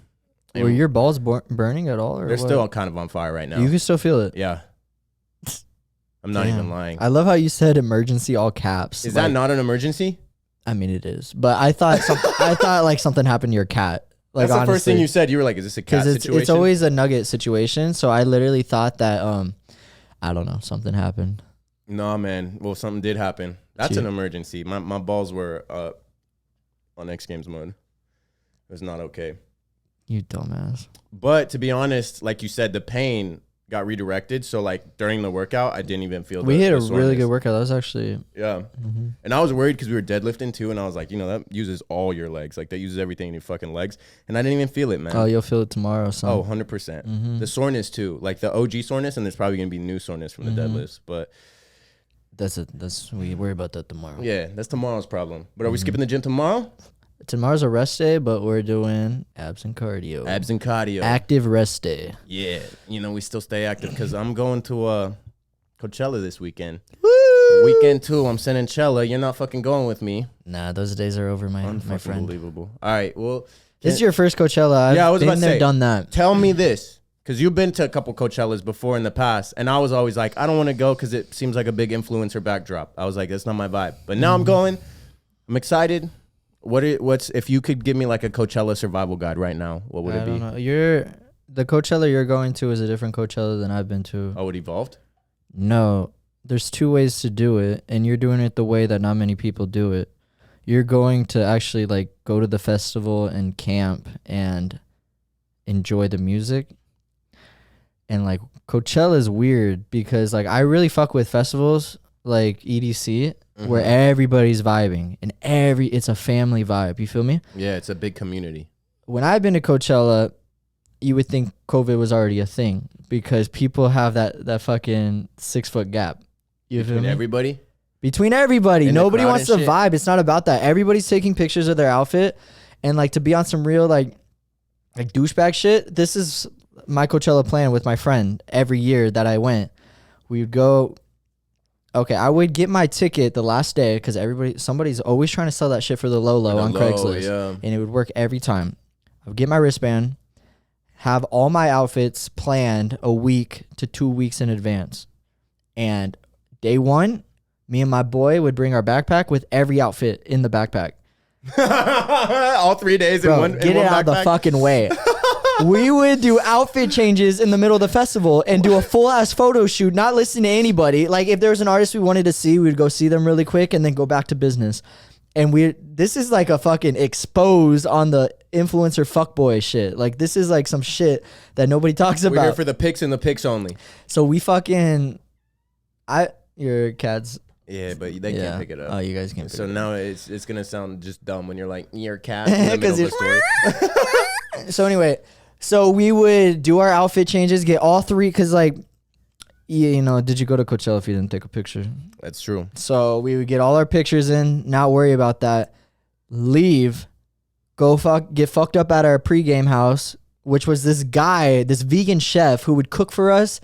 Were your balls burning at all? Or they're still kind of on fire right now. You can still feel it? Yeah. I'm not even lying. I love how you said emergency all caps. Is that not an emergency? I mean, it is. But I thought something happened to your cat. Like, that's the first thing you said. You were like, is this a cat situation? It's always a nugget situation. So I literally thought that, I don't know, something happened. No, man. Well, something did happen. That's an emergency. My balls were on X Games mode. It was not okay. You dumbass. But to be honest, like you said, the pain got redirected. So like during the workout, I didn't even feel. We hit a really good workout. That was actually And I was worried because we were deadlifting too, and I was like, that uses all your legs. Like that uses everything in your fucking legs, and I didn't even feel it, man. Oh, you'll feel it tomorrow. So. Oh, 100%. The soreness too, like the OG soreness, and there's probably gonna be new soreness from the deadlifts, but. We worry about that tomorrow. Yeah, that's tomorrow's problem. But are we skipping the gym tomorrow? Tomorrow's a rest day, but we're doing abs and cardio. Active rest day. Yeah, we still stay active because I'm going to Coachella this weekend. Woo! Weekend 2, I'm sending Chella. You're not fucking going with me. Nah, those days are over, my friend. Unbelievable. All right, well. This is your first Coachella. I was about to say, done that. Tell me this. Because you've been to a couple Coachellas before in the past, and I was always like, I don't want to go because it seems like a big influencer backdrop. I was like, that's not my vibe. But now I'm going. I'm excited. What's if you could give me like a Coachella survival guide right now? What would it be? I don't know. The Coachella you're going to is a different Coachella than I've been to. Oh, it evolved? No, there's 2 ways to do it, and you're doing it the way that not many people do it. You're going to actually like go to the festival and camp and enjoy the music. And like Coachella is weird because like I really fuck with festivals like EDC where everybody's vibing and it's a family vibe. You feel me? Yeah, it's a big community. When I've been to Coachella, you would think COVID was already a thing because people have that fucking 6-foot gap. You feel me? Between everybody. Nobody wants to vibe. It's not about that. Everybody's taking pictures of their outfit and like to be on some real like douchebag shit. This is my Coachella plan with my friend every year that I went. We would go. Okay, I would get my ticket the last day because somebody's always trying to sell that shit for the low on Craigslist. Yeah. And it would work every time. I would get my wristband, have all my outfits planned a week to 2 weeks in advance. And day 1, me and my boy would bring our backpack with every outfit in the backpack. All 3 days in one. Get it out of the fucking way. We would do outfit changes in the middle of the festival and do a full-ass photo shoot, not listen to anybody. Like, if there was an artist we wanted to see, we'd go see them really quick and then go back to business. And this is like a fucking expose on the influencer fuckboy shit. Like, this is like some shit that nobody talks about. We're here for the pics and the pics only. So we fucking... Your cat's... Yeah, but they can't pick it up. Oh, you guys can't pick it up. So now it's going to sound just dumb when you're like, your cat in the middle of the story. So anyway... So we would do our outfit changes, get all 3, because like you know, did you go to Coachella if you didn't take a picture? That's true. So we would get all our pictures in, not worry about that, leave, get fucked up at our pregame house, which was this guy, this vegan chef who would cook for us,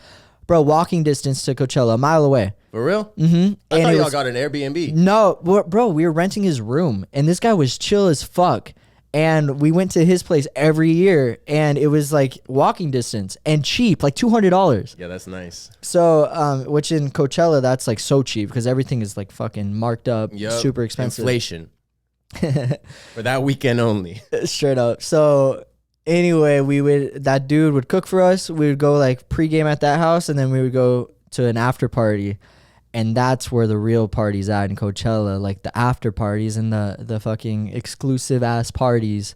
bro, walking distance to Coachella, a mile away. For real? Mm-hmm. I thought y'all got an Airbnb. No, bro, we were renting his room, and this guy was chill as fuck. And we went to his place every year, and it was like walking distance and cheap, like $200. Yeah, that's nice. So, which in Coachella, that's like so cheap because everything is like fucking marked up, super expensive. Inflation. For that weekend only. Straight up. So anyway, that dude would cook for us. We would go like pregame at that house, and then we would go to an after party. And that's where the real party's at in Coachella, like the after parties and the fucking exclusive ass parties.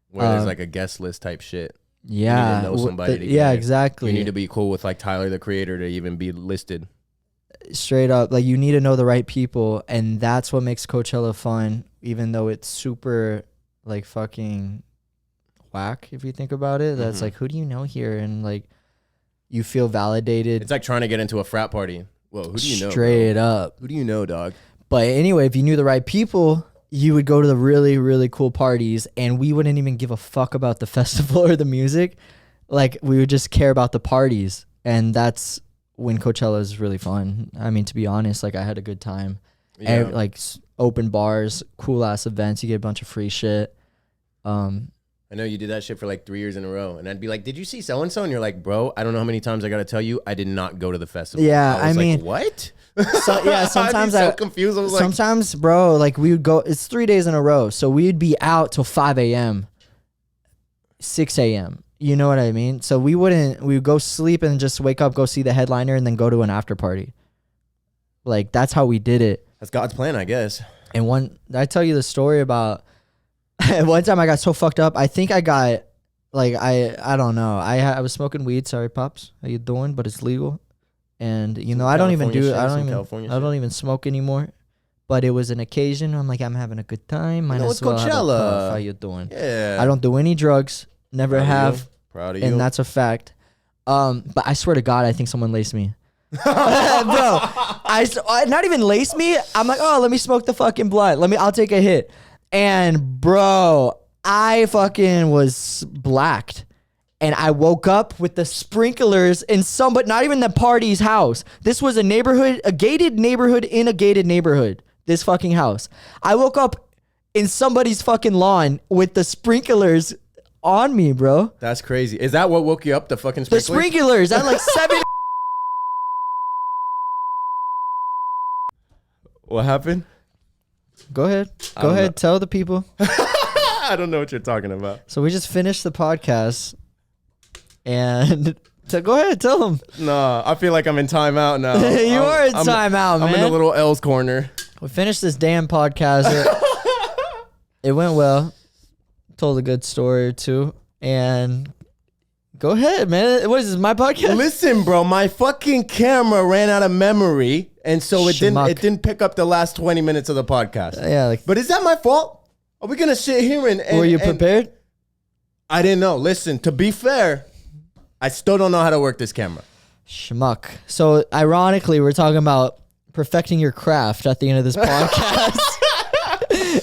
Where there's like a guest list type shit. Yeah. You need to know somebody to yeah, exactly. You need to be cool with like Tyler, the creator, to even be listed. Straight up. Like you need to know the right people. And that's what makes Coachella fun, even though it's super like fucking whack if you think about it. That's like, who do you know here? And like you feel validated. It's like trying to get into a frat party. Whoa, who do you know? Straight up. Who do you know, dog? But anyway, if you knew the right people, you would go to the really, really cool parties, and we wouldn't even give a fuck about the festival or the music. Like, we would just care about the parties, and that's when Coachella is really fun. I mean, to be honest, like, I had a good time. Yeah. Like, open bars, cool-ass events. You get a bunch of free shit. I know you did that shit for like 3 years in a row. And I'd be like, did you see so-and-so? And you're like, bro, I don't know how many times I got to tell you, I did not go to the festival. Yeah, I was mean, what? So, yeah, sometimes I'd be so confused. I was sometimes, bro, like we would go, it's 3 days in a row. So we'd be out till 5 a.m., 6 a.m. You know what I mean? So we would go sleep and just wake up, go see the headliner, and then go to an after party. Like, that's how we did it. That's God's plan, I guess. And I tell you the story about one time I got so fucked up. I think I got, like, I don't know. I was smoking weed. Sorry, Pops. How you doing? But it's legal. And, you know, I don't even smoke anymore. But it was an occasion. I'm like, I'm having a good time. Might it's Coachella. How you doing? Yeah. I don't do any drugs. Never have. Proud of you. And that's a fact. But I swear to God, I think someone laced me. Bro, I not even laced me. I'm like, oh, let me smoke the fucking blunt. I'll take a hit. And bro, I fucking was blacked. And I woke up with the sprinklers in not even the party's house. This was a neighborhood, a gated neighborhood in a gated neighborhood. This fucking house. I woke up in somebody's fucking lawn with the sprinklers on me, bro. That's crazy. Is that what woke you up? The fucking sprinklers? The sprinklers. I had like 7. What happened? Go ahead. Go ahead. Tell the people. I don't know what you're talking about. So we just finished the podcast. And go ahead. Tell them. No, I feel like I'm in timeout now. You are in timeout, man. I'm in a little L's corner. We finished this damn podcast. It went well. Told a good story or two. And go ahead, man. What is this, my podcast? Listen, bro, my fucking camera ran out of memory. And so it didn't pick up the last 20 minutes of the podcast. Yeah. But is that my fault? Are we going to sit here and were you prepared? I didn't know. Listen, to be fair, I still don't know how to work this camera. Schmuck. So ironically, we're talking about perfecting your craft at the end of this podcast.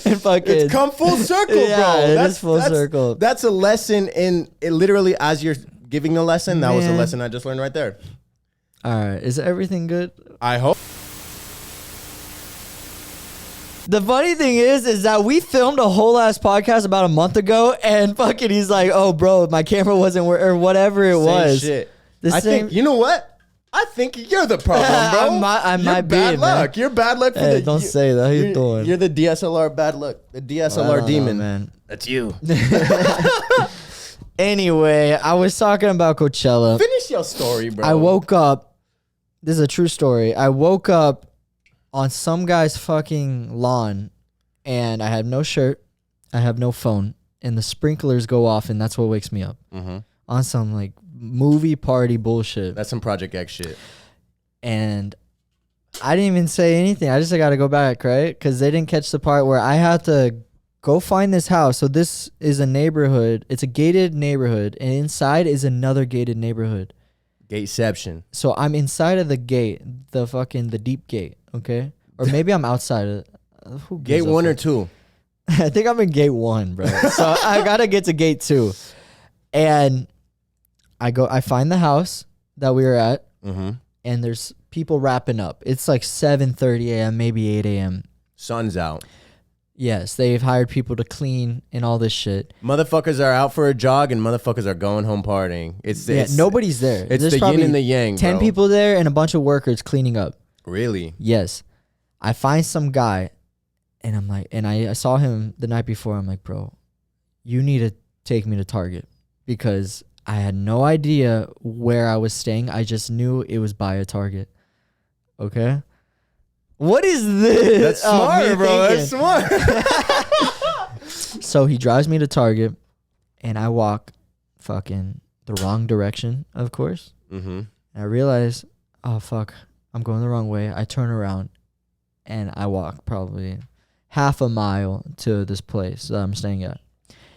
And fucking, it's come full circle, bro. Yeah, it is full circle. That's a lesson in it. Literally, as you're giving the lesson, that was a lesson I just learned right there. All right. Is everything good? I hope. The funny thing is that we filmed a whole ass podcast about a month ago, and fucking he's like, "Oh, bro, my camera wasn't or whatever it was." Shit. I think you know what? I think you're the problem, bro. I might be bad luck. Man. You're bad luck for the. Don't say that. How you doing? You're the DSLR bad luck. The DSLR demon, man. That's you. Anyway, I was talking about Coachella. Finish your story, bro. I woke up. This is a true story. I woke up on some guy's fucking lawn, and I have no shirt, I have no phone, and the sprinklers go off, and that's what wakes me up. On some like movie party bullshit. That's some Project X shit. And I didn't even say anything. I just got to go back, right? Because they didn't catch the part where I had to go find this house. So this is a neighborhood. It's a gated neighborhood, and inside is another gated neighborhood. Gateception. So I'm inside of the gate, the deep gate, okay? Or maybe I'm outside of who Gate 1 or 2? I think I'm in gate 1, bro. So I gotta get to gate 2. And I find the house that we were at, and there's people wrapping up. It's like 7:30 a.m., maybe 8 a.m. Sun's out. Yes, they've hired people to clean and all this shit. Motherfuckers are out for a jog and motherfuckers are going home partying. It's nobody's there. It's There's the probably yin and the yang, 10 bro. people there and a bunch of workers cleaning up. Really? Yes. I find some guy, and I'm like, and I saw him the night before. I'm like, bro, you need to take me to Target, because I had no idea where I was staying. I just knew it was by a Target. Okay? What is this? That's smart, bro. That's smart. So he drives me to Target, and I walk fucking the wrong direction, of course. And I realize, oh, fuck, I'm going the wrong way. I turn around, and I walk probably half a mile to this place that I'm staying at.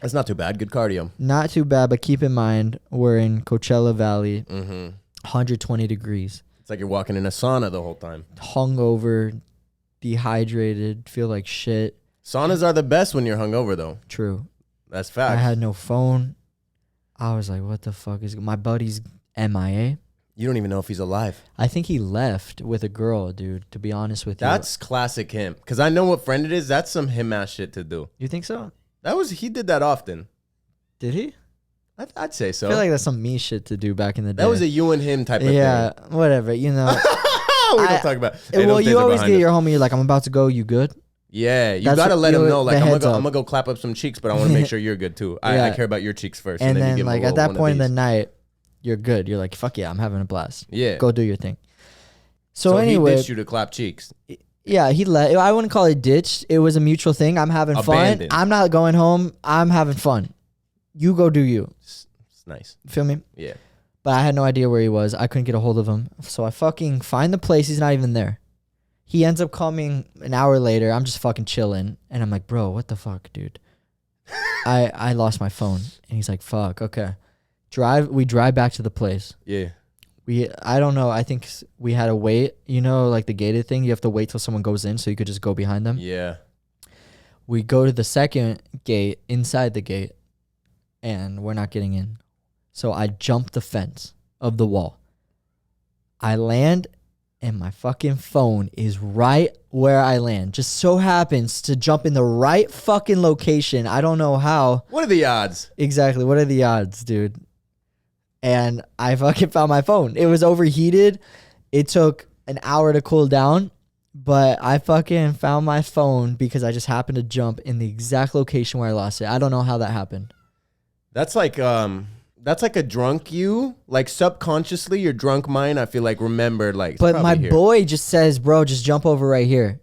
That's not too bad. Good cardio. Not too bad, but keep in mind, we're in Coachella Valley, 120 degrees. It's like you're walking in a sauna the whole time. Hungover, dehydrated, feel like shit. Saunas are the best when you're hungover, though. True. That's fact. I had no phone. I was like, what the fuck is... My buddy's MIA. You don't even know if he's alive. I think he left with a girl, dude, to be honest with you. That's classic him. Because I know what friend it is. That's some him-ass shit to do. You think so? He did that often. Did he? I'd say so. I feel like that's some me shit to do back in the day. That was a you and him type of thing. Yeah, whatever, you know. We don't talk about. Hey, well, you always get your homie, you're like, I'm about to go, you good? Yeah, you got to let him know. Like, I'm going to go clap up some cheeks, but I want to make sure you're good too. I care about your cheeks first. And then you like at that point in the night, you're good. You're like, fuck yeah, I'm having a blast. Yeah. Go do your thing. So anyway. He ditched you to clap cheeks. Yeah, he let. I wouldn't call it ditched. It was a mutual thing. I'm having fun. I'm not going home. I'm having fun. You go do you. It's nice. Feel me? Yeah. But I had no idea where he was. I couldn't get a hold of him. So I fucking find the place. He's not even there. He ends up coming an hour later. I'm just fucking chilling. And I'm like, bro, what the fuck, dude? I lost my phone. And he's like, fuck, okay. We drive back to the place. Yeah. I don't know. I think we had to wait. You know, like the gated thing. You have to wait till someone goes in so you could just go behind them. Yeah. We go to the second gate, inside the gate, and we're not getting in. So I jump the fence of the wall. I land, and my fucking phone is right where I land. Just so happens to jump in the right fucking location. I don't know how. What are the odds? Exactly. What are the odds, dude? And I fucking found my phone. It was overheated. It took an hour to cool down, but I fucking found my phone because I just happened to jump in the exact location where I lost it. I don't know how that happened. That's like a drunk you, like subconsciously your drunk mind, I feel like remembered like. But my boy just says, bro, just jump over right here.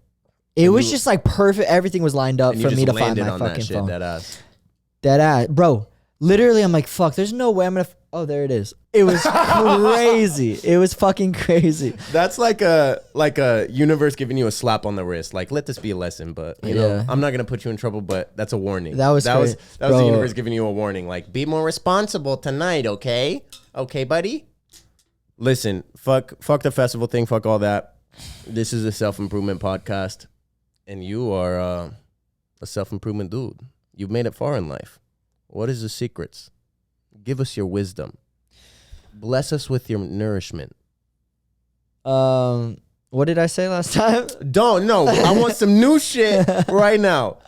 It was just like perfect. Everything was lined up for me to find my fucking phone. Dead ass. Dead ass. Bro, literally I'm like, fuck, there's no way I'm going to... Oh, there it is. It was crazy. It was fucking crazy. That's like a universe giving you a slap on the wrist. Like, let this be a lesson, but you know, I'm not gonna put you in trouble, but that's a warning. That was the universe giving you a warning. Like, be more responsible tonight, okay? Okay, buddy. Listen, fuck the festival thing. Fuck all that. This is a self-improvement podcast, and you are a self-improvement dude. You've made it far in life. What is the secrets? Give us your wisdom. Bless us with your nourishment. What did I say last time? Don't know. I want some new shit right now.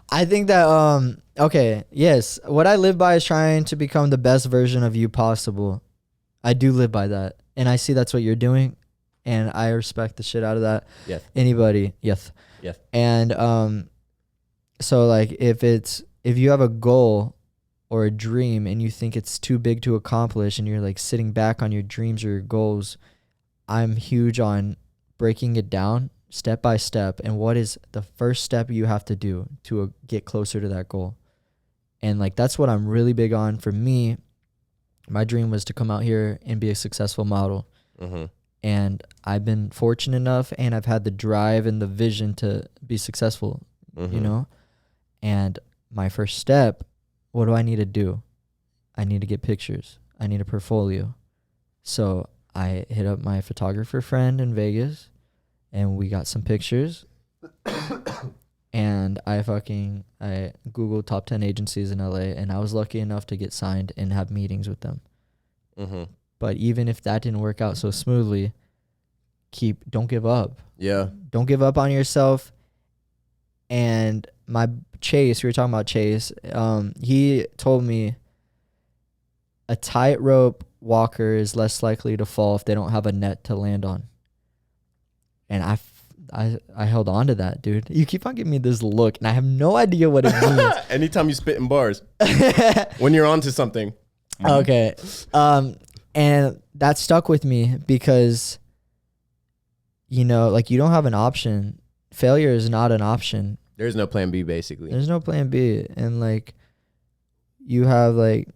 I think that okay, yes. What I live by is trying to become the best version of you possible. I do live by that. And I see that's what you're doing. And I respect the shit out of that. Yes. Anybody. Yes. Yes. And so like if you have a goal or a dream and you think it's too big to accomplish and you're like sitting back on your dreams or your goals, I'm huge on breaking it down step by step and what is the first step you have to do to get closer to that goal. And like that's what I'm really big on. For me, my dream was to come out here and be a successful model. Mm-hmm. And I've been fortunate enough and I've had the drive and the vision to be successful, you know? And my first step, what do I need to do? I need to get pictures. I need a portfolio. So I hit up my photographer friend in Vegas, and we got some pictures. And I Googled top 10 agencies in LA, and I was lucky enough to get signed and have meetings with them. Mm-hmm. But even if that didn't work out so smoothly, don't give up. Yeah. Don't give up on yourself. And Chase, we were talking about Chase, he told me a tightrope walker is less likely to fall if they don't have a net to land on. And I held on to that, dude. You keep on giving me this look, and I have no idea what it means. Anytime you spit in bars, when you're onto something. Okay. And that stuck with me because, you know, like, you don't have an option. Failure is not an option. There's no plan B, basically. There's no plan B. And, like, you have, like,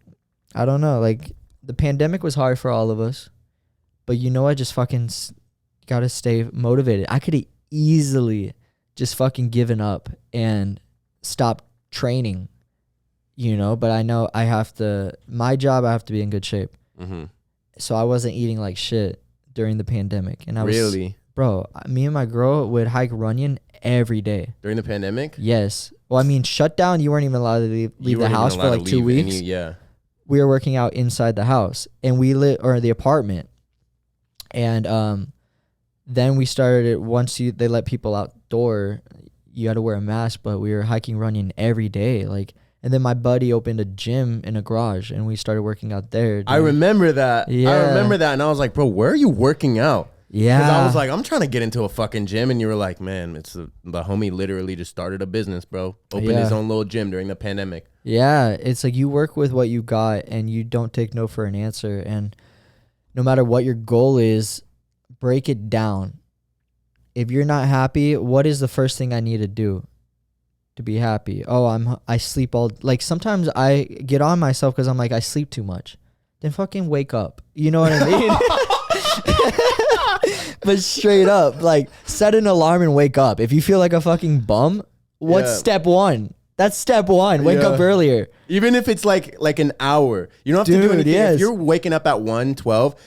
I don't know, like, the pandemic was hard for all of us. But you know what? Just fucking got to stay motivated. I could have easily just fucking given up and stopped training, you know? But I know I have to be in good shape. Mm-hmm. So I wasn't eating like shit during the pandemic. And I was, really? Bro, me and my girl would hike Runyon every day. During the pandemic? Yes. Well, I mean, shut down, you weren't even allowed to leave the house for like 2 weeks. Yeah. We were working out inside the house, and or the apartment. And then we started it once they let people outdoor, you had to wear a mask, but we were hiking Runyon every day. Like, and then my buddy opened a gym in a garage, and we started working out there. Dude. I remember that. Yeah. I remember that. And I was like, bro, where are you working out? Yeah. Because I was like, I'm trying to get into a fucking gym. And you were like, man, the homie literally just started a business, bro. Opened his own little gym during the pandemic. Yeah. It's like you work with what you got, and you don't take no for an answer. And no matter what your goal is, break it down. If you're not happy, what is the first thing I need to do to be happy? Oh, I sleep like, sometimes I get on myself because I'm like, I sleep too much. Then fucking wake up. You know what I mean? But straight up, like, set an alarm and wake up. If you feel like a fucking bum, what's step one? That's step one. Wake up earlier. Even if it's like an hour. You don't have to do anything. Yes. If you're waking up at 1:12,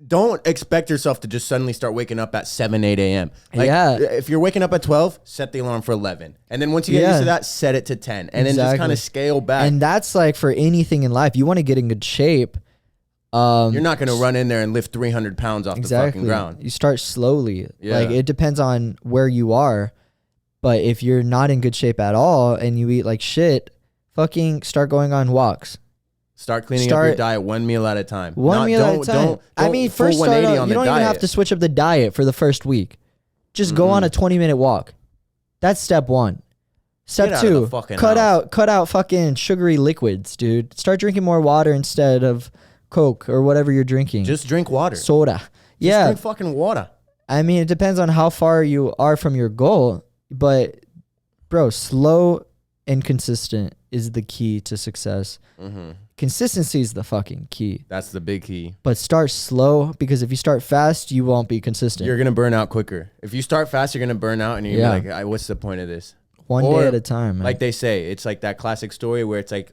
don't expect yourself to just suddenly start waking up at 7, 8 a.m. Like, if you're waking up at 12, set the alarm for 11. And then once you get used to that, set it to 10. And then just kind of scale back. And that's like for anything in life. You want to get in good shape. You're not going to run in there and lift 300 pounds off the fucking ground. You start slowly. Like, it depends on where you are. But if you're not in good shape at all and you eat like shit, fucking start going on walks. Start cleaning up your diet one meal at a time. One meal at a time. I mean, first start out, you don't even have to switch up the diet for the first week. Just go on a 20-minute walk. That's step one. Step two, cut out fucking sugary liquids, dude. Start drinking more water instead of Coke or whatever you're drinking. Just drink water. Soda. Just drink fucking water. I mean, it depends on how far you are from your goal, but bro, slow and consistent is the key to success. Mm-hmm. Consistency is the fucking key. That's the big key. But start slow, because if you start fast, you won't be consistent. You're going to burn out quicker. If you start fast, you're going to burn out, and you're going to be like, what's the point of this? One day at a time, man. Like they say, it's like that classic story where it's like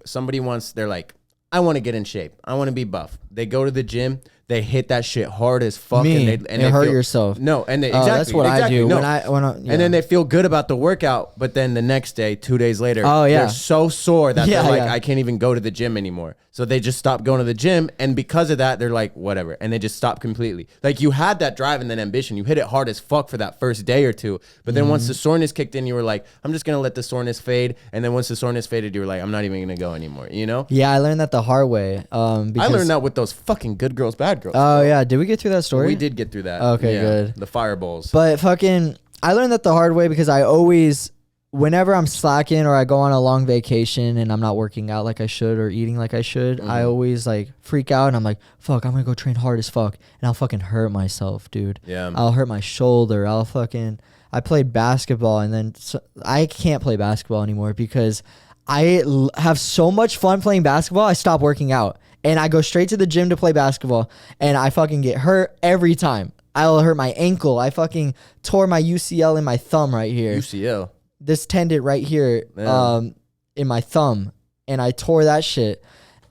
they're like, I want to get in shape. I want to be buff. They go to the gym. They hit that shit hard as fuck. And they hurt yourself. No, and they, exactly. That's what I do. No. And then they feel good about the workout, but then the next day, 2 days later, they're so sore that they're like, I can't even go to the gym anymore. So they just stop going to the gym, and because of that, they're like, whatever, and they just stop completely. Like, you had that drive and that ambition. You hit it hard as fuck for that first day or two, but then once the soreness kicked in, you were like, I'm just gonna let the soreness fade. And then once the soreness faded, you were like, I'm not even gonna go anymore. You know? Yeah, I learned that the hard way. I learned that with those fucking Good Girls, Bad Girls. Oh yeah, did we get through that story? We did get through that. Okay, good. The fireballs. But fucking, I learned that the hard way because I always, whenever I'm slacking or I go on a long vacation and I'm not working out like I should or eating like I should, I always like freak out and I'm like, fuck, I'm gonna go train hard as fuck, and I'll fucking hurt myself, dude. Yeah. I'll hurt my shoulder. I played basketball, and then I can't play basketball anymore because I have so much fun playing basketball. I stop working out and I go straight to the gym to play basketball, and I fucking get hurt every time. I'll hurt my ankle. I fucking tore my UCL in my thumb right here. UCL. This tendon right here, in my thumb, and I tore that shit.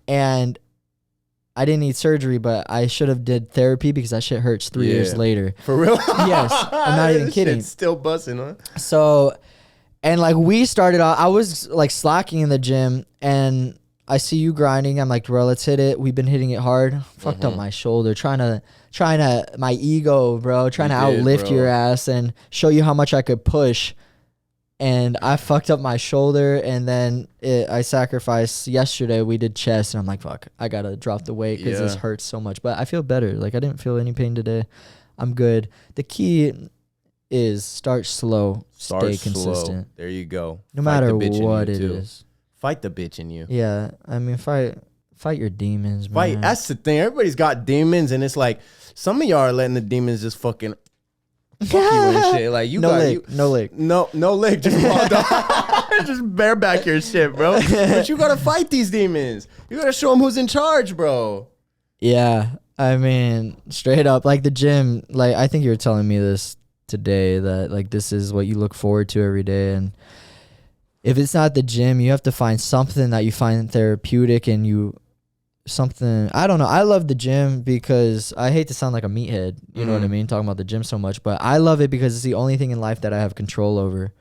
And I didn't need surgery, but I should have did therapy because that shit hurts 3 years later. For real? Yes, I'm not even kidding. Shit's still busting, huh? So, and like we started off, I was like slacking in the gym, and I see you grinding. I'm like, bro, let's hit it. We've been hitting it hard. Fucked up my shoulder, trying to my ego, bro, trying to outlift your ass and show you how much I could push. And I fucked up my shoulder, and then I sacrificed. Yesterday we did chest, and I'm like, fuck, I gotta drop the weight because this hurts so much. But I feel better. Like, I didn't feel any pain today. I'm good. The key is start slow, stay consistent. There you go. No matter what it is. Fight the bitch in you. Yeah, I mean, fight your demons, man. That's the thing. Everybody's got demons, and it's like some of y'all are letting the demons just fucking fuck you and shit. Like, you no got leg, no leg. Just just bareback your shit, bro. But you gotta fight these demons. You gotta show them who's in charge, bro. Yeah, I mean, straight up, like the gym. Like, I think you were telling me this today, that like this is what you look forward to every day, and if it's not the gym, you have to find something that you find therapeutic, and something, I don't know. I love the gym because I hate to sound like a meathead, you know what I mean, talking about the gym so much, but I love it because it's the only thing in life that I have control over.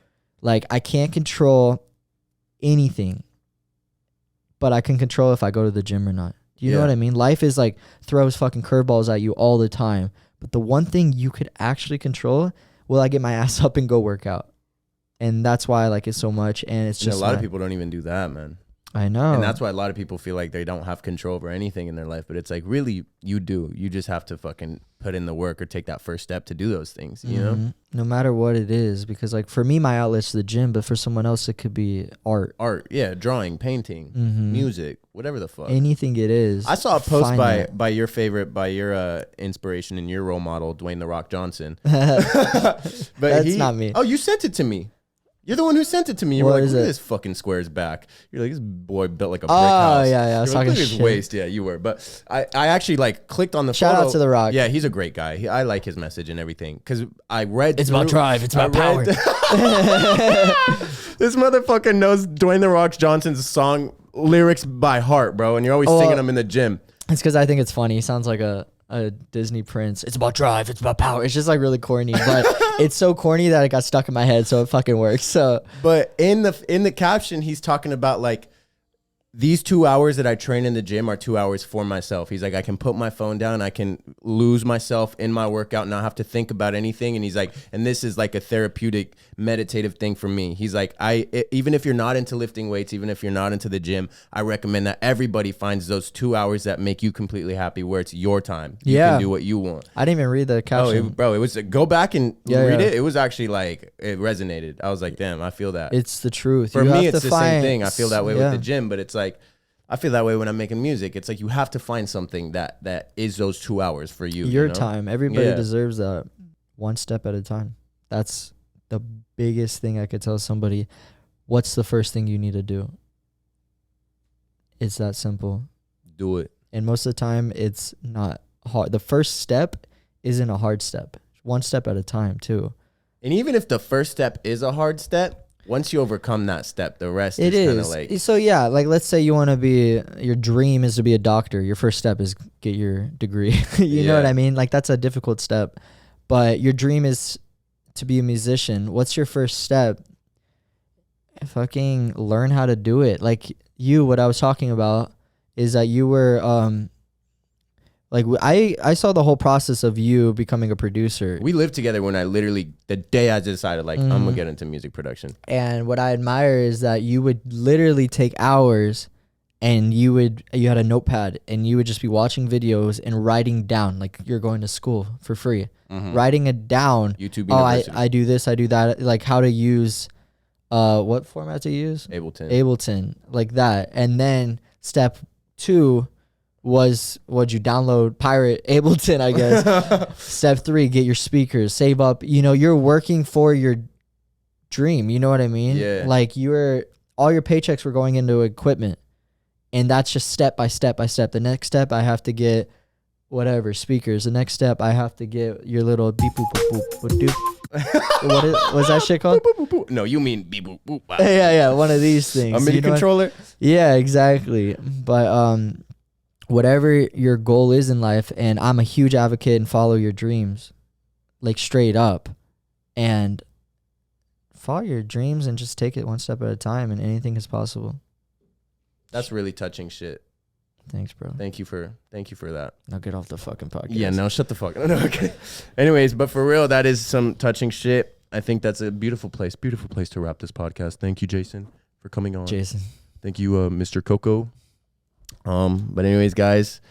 Like, I can't control anything, but I can control if I go to the gym or not. You know what I mean? Life is like throws fucking curveballs at you all the time, but the one thing you could actually control, will I get my ass up and go work out? And that's why I like it so much. And it's just a lot of people don't even do that, man. I know. And that's why a lot of people feel like they don't have control over anything in their life. But it's like, really, you do. You just have to fucking put in the work or take that first step to do those things, you know? No matter what it is. Because, like, for me, my outlet's the gym. But for someone else, it could be art. Art, yeah. Drawing, painting, music, whatever the fuck. Anything it is. I saw a post by your inspiration and your role model, Dwayne "The Rock" Johnson. But that's not me. Oh, you sent it to me. You're the one who sent it to me. You were like, look at this fucking square's back. You're like, this boy built like a brick house. Oh, yeah. I was talking look at shit. his waist. Yeah, you were. But I actually like clicked on the Shout photo. out to The Rock. Yeah, he's a great guy. I like his message and everything. Because I read It's about drive. It's about power. This motherfucker knows Dwayne "The Rock" Johnson's song lyrics by heart, bro. And you're always singing them in the gym. It's because I think it's funny. He sounds like a Disney prince. It's about drive. It's about power. It's just like really corny, but it's so corny that it got stuck in my head, so it fucking works. So, but in the caption, he's talking about like, these 2 hours that I train in the gym are 2 hours for myself. He's like, I can put my phone down. I can lose myself in my workout and not have to think about anything. And he's like, and this is like a therapeutic, meditative thing for me. He's like, even if you're not into lifting weights, even if you're not into the gym, I recommend that everybody finds those 2 hours that make you completely happy, where it's your time. You can do what you want. I didn't even read the caption. Bro, it was, go back and read it. It was actually like, it resonated. I was like, damn, I feel that. It's the truth. For me, it's the same thing. I feel that way with the gym, but it's like, I feel that way when I'm making music. It's like, you have to find something that is those 2 hours for you. Your time. Everybody deserves that, one step at a time. That's the biggest thing I could tell somebody. What's the first thing you need to do? It's that simple. Do it. And most of the time, it's not hard. The first step isn't a hard step. One step at a time, too. And even if the first step is a hard step, once you overcome that step, the rest is kind of like... So, yeah, like, let's say you want to be... Your dream is to be a doctor. Your first step is get your degree. You know what I mean? Like, that's a difficult step. But your dream is to be a musician. What's your first step? Fucking learn how to do it. Like, what I was talking about is that you were... Like, I saw the whole process of you becoming a producer. We lived together when the day I decided, like, I'm going to get into music production. And what I admire is that you would literally take hours, and you had a notepad, and you would just be watching videos and writing down, like you're going to school for free. Writing it down. YouTube University. I do this, I do that. Like, how to use, what format to use? Ableton, like that. And then step 2 was, what'd you download? Pirate Ableton, I guess. Step 3, get your speakers, save up. You know, you're working for your dream. You know what I mean? Yeah. Like, all your paychecks were going into equipment, and that's just step by step by step. The next step, I have to get whatever speakers. The next step, I have to get your little beep boop boop boop doop. What's that shit called? Boop, boop, boop. No, you mean beep boop boop. Yeah, one of these things. A MIDI controller. Yeah, exactly. But whatever your goal is in life, and I'm a huge advocate and follow your dreams, like straight up, and follow your dreams and just take it one step at a time, and anything is possible. That's really touching shit. Thanks, bro. Thank you for that. Now get off the fucking podcast. Yeah, no, shut the fuck up. No, okay. Anyways, but for real, that is some touching shit. I think that's a beautiful place to wrap this podcast. Thank you, Jason, for coming on. Jason. Thank you, Mr. Koko. But anyways, guys,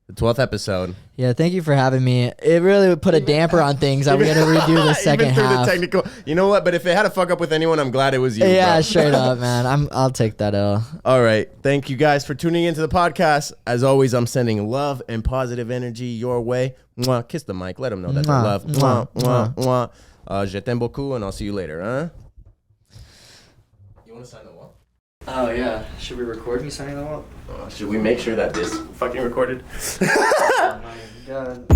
the 12th episode. Yeah, thank you for having me. It really put a damper on things. I'm gonna redo the second half. The technical, you know what? But if it had a fuck up with anyone, I'm glad it was you. Yeah, bro. straight up, man. I'll take that L. All right, thank you guys for tuning into the podcast. As always, I'm sending love and positive energy your way. Mwah. Kiss the mic. Let them know that they love. Mwah, mwah, mwah. Je t'aime beaucoup, and I'll see you later. Huh? You want to sign the wall? Oh yeah. Should we record me signing the wall? Should we make sure that this fucking recorded? Oh my God.